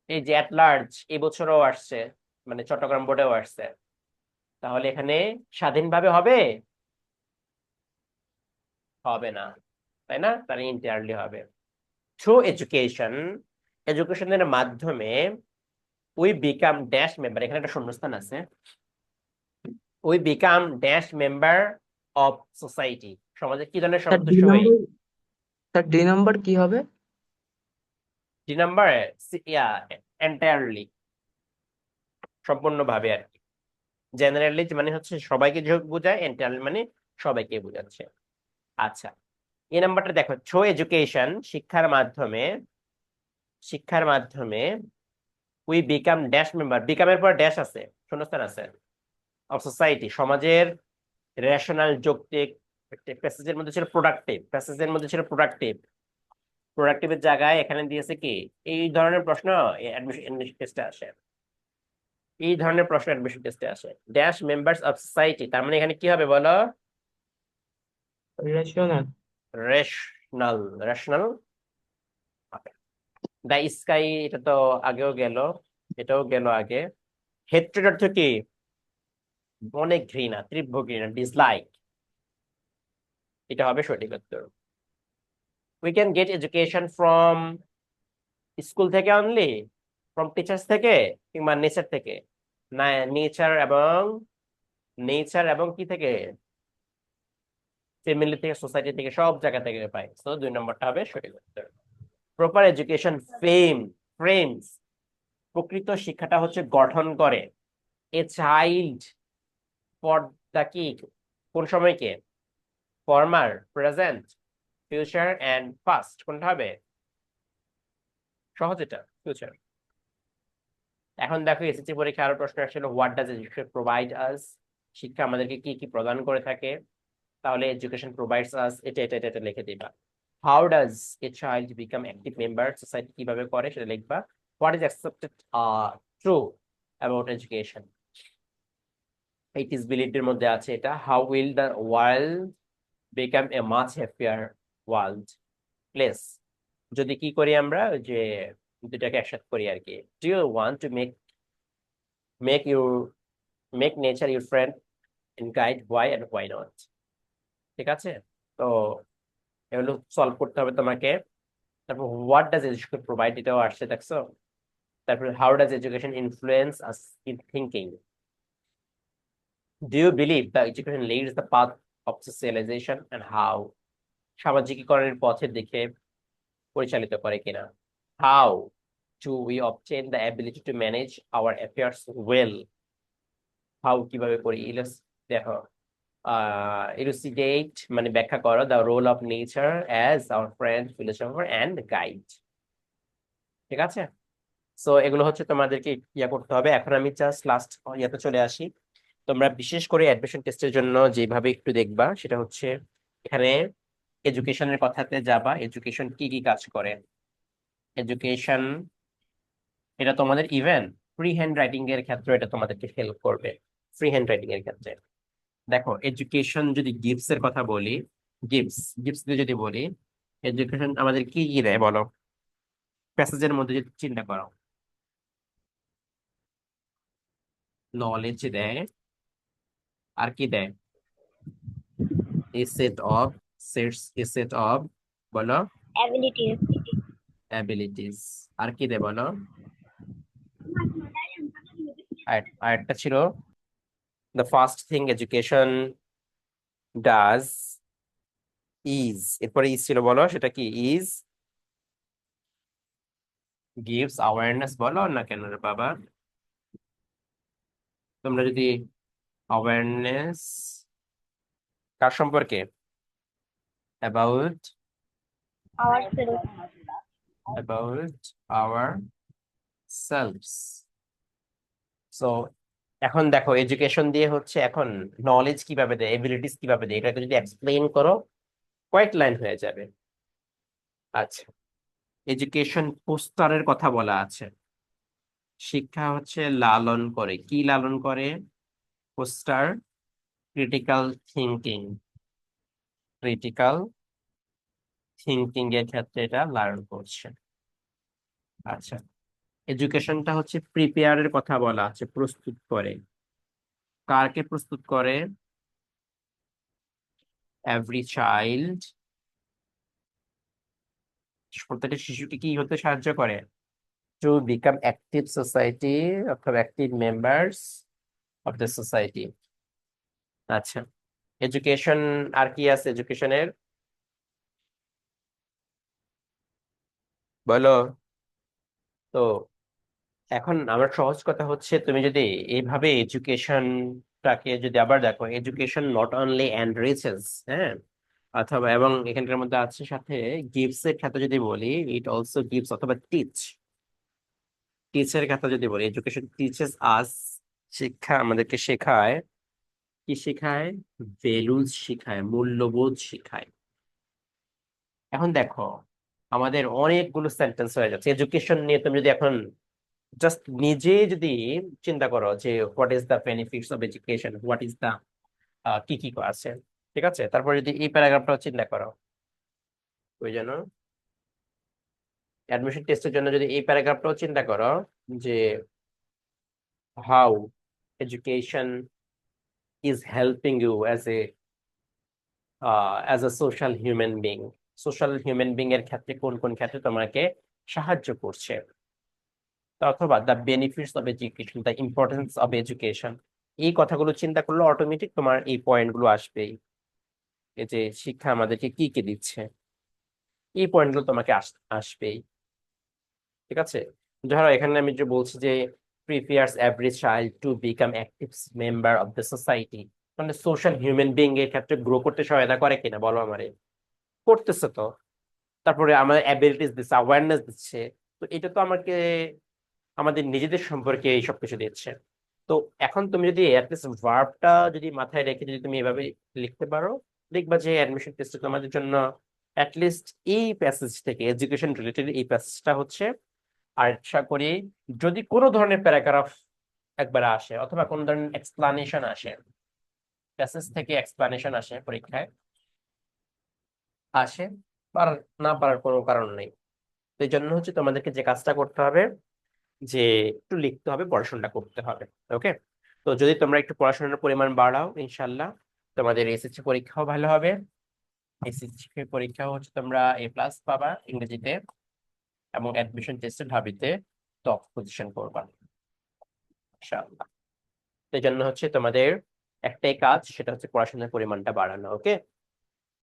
এই যে অ্যাট লার্জ এই বছরও আসছে, মানে চট্টগ্রাম বোর্ডেও আসছে, তাহলে এখানে স্বাধীনভাবে হবে? হবে না, তাই না? তার ইন্টারলি হবে। থ্রু এডুকেশন, এডুকেশনের মাধ্যমে উই বিকাম ড্যাশ মেম্বার, এখানে একটা শূন্যস্থান আছে, we become dash member of society, সমাজে কি ধরনের তার ডি সদস্য হই? নম্বর, তার ডি নম্বর কি হবে? ডি নাম্বার, ইয়া, এন্টায়ারলি, সম্পূর্ণভাবে আর কি। জেনারেলি মানে হচ্ছে সবাইকে যে বোঝায়, এন্টায়ারলি মানে সবাইকে বোঝাচ্ছে। আচ্ছা, এই নাম্বারটা দেখো, থ্রু এডুকেশন, শিক্ষার মাধ্যমে, শিক্ষার মাধ্যমে উই বিকাম ড্যাশ মেম্বার, বিকামের পর ড্যাশ আছে, শূন্যস্থান আছে, অফ সোসাইটি, সমাজের রেশনাল যৌক্তিক। প্যাসেজের মধ্যে ছিল প্রোডাক্টিভ, প্যাসেজের মধ্যে ছিল প্রোডাক্টিভ, প্রোডাক্টিভের জায়গায় এখানে দিয়েছে কি? এই ধরনের প্রশ্ন অ্যাডমিশন টেস্টে আসে, এই ধরনের প্রশ্ন অ্যাডমিশন টেস্টে আসে। ড্যাশ মেম্বার্স অফ সোসাইটি, তার মানে এখানে কি হবে বলো? Rational. Rational, rational. The sky, এটা তো আগেও গেল, এটাও গেল আগে। হেট্রেড অর্থ কি? অনেক ঘৃণা, তীব্র ঘৃণা, ডিসলাইক, এটা হবে সঠিক উত্তর। We can get education from, school থেকে অনলি, ফ্রম টিচার্স থেকে, কিংবা নেচার থেকে? না, নেচার এবং কি থেকে? ফ্যামিলি থেকে, সোসাইটি থেকে, সব জায়গা থেকে পাই। তো 2 নম্বরটা হবে সঠিক উত্তর। প্রপার এডুকেশন ফ্রেমস, প্রকৃত শিক্ষাটা হচ্ছে গঠন করে এ চাইল্ড ফর দ্য কি, কোন সময়কে, former, present, future and past, কোনটা হবে? সহজ এটা, ফিউচার। এখন দেখো এসএসসি পরীক্ষা আরো প্রশ্ন আসছিল, হোয়াট ডাজ এডুকেশন প্রোভাইড আস, শিক্ষা আমাদেরকে কি কি প্রদান করে থাকে। তাহলে এডুকেশন প্রোভাইডস আস, এটা লিখে দিবা। How does a child become active member society, কিভাবে করে সেটা লিখবা। What is accepted true about education, it is believed এর মধ্যে আছে এটা। How will the world become a much happier world place, যদি কি করি আমরা, ওই যে দুটাকে একসাথে করি আর কি। Do you want to make your make nature your friend and guide, why and why not. ঠিক আছে, তো এগুলো সলভ করতে হবে তোমাকে। তারপর হোয়াট ডাজ এডুকেশন প্রোভাইড, এটাও আসছে দেখছো। তারপর how does education influence us in thinking, do you believe the education leads the path of socialization and how, সামাজিকীকরণের পথের দিকে পরিচালিত করে কিনা। How to we obtain the ability to manage our affairs well, how কিভাবে করি। দেখো elucidate মানে ব্যাখ্যা করো the role of nature as our friend, philosopher and guide. ঠিক আছে, সো এগুলো হচ্ছে তোমাদেরকে ইয়া করতে হবে। এখন আমি জাস্ট লাস্ট ইয়াতে চলে আসি। তোমরা বিশেষ করে অ্যাডমিশন টেস্টের জন্য যেভাবে একটু দেখবা সেটা হচ্ছে, এখানে এডুকেশনের কথাতে যাবা, এডুকেশন কি কি কাজ করে। এডুকেশন এটা তোমাদের ইভেন ফ্রি হ্যান্ড রাইটিং এর ক্ষেত্রে এটা তোমাদেরকে হেল্প করবে। ফ্রি হ্যান্ড রাইটিং এর ক্ষেত্রে দেখো, এডুকেশন যদি গিফটস এর কথা বলি, গিফটস দিয়ে যদি বলি, এডুকেশন আমাদের কি কি দেয় বলো, প্যাসেজের মধ্যে যদি চিন্তা করো। নলেজ দেয়, আর কি দেয়? এ সেট অফ বলো Abilities. অ্যাবিলিটিস। আর কি দেয় বলো? আরেকটা ছিল, the first thing education does is, এরপরে ইজ ছিল, বলো সেটা কি? ইজ gives awareness, বলো না কেন রে বাবা? তোমরা যদি awareness কার সম্পর্কে? about Ourselves. ourselves. So এখন দেখো এডুকেশন দিয়ে হচ্ছে এখন নলেজ কিভাবে দেয়, এবিলিটিস কিভাবে দেয়, এটাকে যদি এক্সপ্লেইন করো কয়েক লাইন হয়ে যাবে। আচ্ছা, এডুকেশন পোস্টারের কথা বলা আছে। শিক্ষা হচ্ছে লালন করে, কি লালন করে? পোস্টার ক্রিটিক্যাল থিঙ্কিং এর ক্ষেত্রে এটা লার্ন করছে। আচ্ছা, এডুকেশনটা হচ্ছে প্রিপেয়ারের কথা বলা আছে, প্রস্তুত করে। কারকে প্রস্তুত করে? এভরি চাইল্ড, প্রত্যেকটা শিশুকে কি হতে সাহায্য করে? টু বিকাম অ্যাক্টিভ সোসাইটি অথবা active members of the society. আচ্ছা, এডুকেশন আর কি আছে এডুকেশনের, বলো তো। এখন আমার সহজ কথা হচ্ছে, তুমি যদি এইভাবে এডুকেশনটাকে যদি আবার দেখো, এডুকেশন নট অনলি এনরিচেস, হ্যাঁ, অথবা এবং এখানকার মধ্যে আছে সাথে গিভস এর ক্ষেত্রে যদি বলি, ইট অলসো গিভস, অথবা টিচের ক্ষেত্রে যদি বলি, এডুকেশন টিচেস আস, শিক্ষা আমাদেরকে শেখায়, কি শেখায়? ভ্যালুজ শেখায়, মূল্যবোধ শেখায়। এখন দেখো আমাদের অনেকগুলো সেন্টেন্স হয়ে যাচ্ছে এডুকেশন নিয়ে। তুমি যদি এখন জাস্ট নিজে যদি চিন্তা করো যে what is the benefits of education, what is the কি কি আছে, ঠিক আছে, তারপর যদি এই প্যারাগ্রাফটাও চিন্তা করো, ওই জন্য অ্যাডমিশন টেস্টের জন্য যদি এই প্যারাগ্রাফটাও চিন্তা করো যে how education is helping you as a social human being এর ক্ষেত্রে কোন কোন ক্ষেত্রে তোমাকে সাহায্য করছে, অথবা the benefits of education, the importance of education. এই কথাগুলো চিন্তা করলে অটোমেটিক তোমার এই পয়েন্টগুলো আসবেই। এই যে শিক্ষা আমাদেরকে কি কি দিচ্ছে, এই পয়েন্টগুলো তোমাকে আসবেই। ঠিক আছে, ধরো এখানে আমি যে বলছি যে prepares every child to become active member of the society, মানে সোশ্যাল হিউম্যান বিং এর ক্ষেত্রে গ্রো করতে সহায়তা করে কিনা বলো আমারে, করতেছে তো। তারপরে আমাদের অ্যাবিলিটিস দিচ্ছে, অ্যাওয়ারনেস দিচ্ছে। তো এটা তো আমাকে আমাদের নিজেদের সম্পর্কে এই সব কিছু দিচ্ছে। তো এখন তুমি যদি অ্যাটলিস্ট ভার্বটা যদি মাথায় রেখে যদি তুমি এভাবে লিখতে পারো, দেখবা যে অ্যাডমিশন টেস্টে তোমাদের জন্য অ্যাটলিস্ট এই প্যাসেজ থেকে, এডুকেশন রিলেটেড এই প্যাসেজটা হচ্ছে। আর আশা করি যদি কোনো ধরনের প্যারাগ্রাফ একবার আসে অথবা কোনো ধরনের এক্সপ্লানেশন আসে, প্যাসেজ থেকে এক্সপ্লানেশন আসে পরীক্ষায়, আসে, পারার না পারার কোনো কারণ নেই। তো এই জন্য হচ্ছে তোমাদেরকে যে কাজটা করতে হবে যে একটু লিখতে হবে, পড়াশোনাটা করতে হবে। ওকে, তো যদি তোমরা একটু পড়াশোনার পরিমাণ বাড়াও ইনশাল্লাহ তোমাদের এসএসসি পরীক্ষাও ভালো হবে। এসএসসি পরীক্ষাও হচ্ছে তোমরা A+ পাবা ইংরেজিতে, এবং অ্যাডমিশন টেস্টে ঢাবিতে টপ পজিশন করবা ইনশাআল্লাহ। তো এই জন্য হচ্ছে তোমাদের একটাই কাজ, সেটা হচ্ছে পড়াশোনার পরিমাণটা বাড়ানো। ওকে।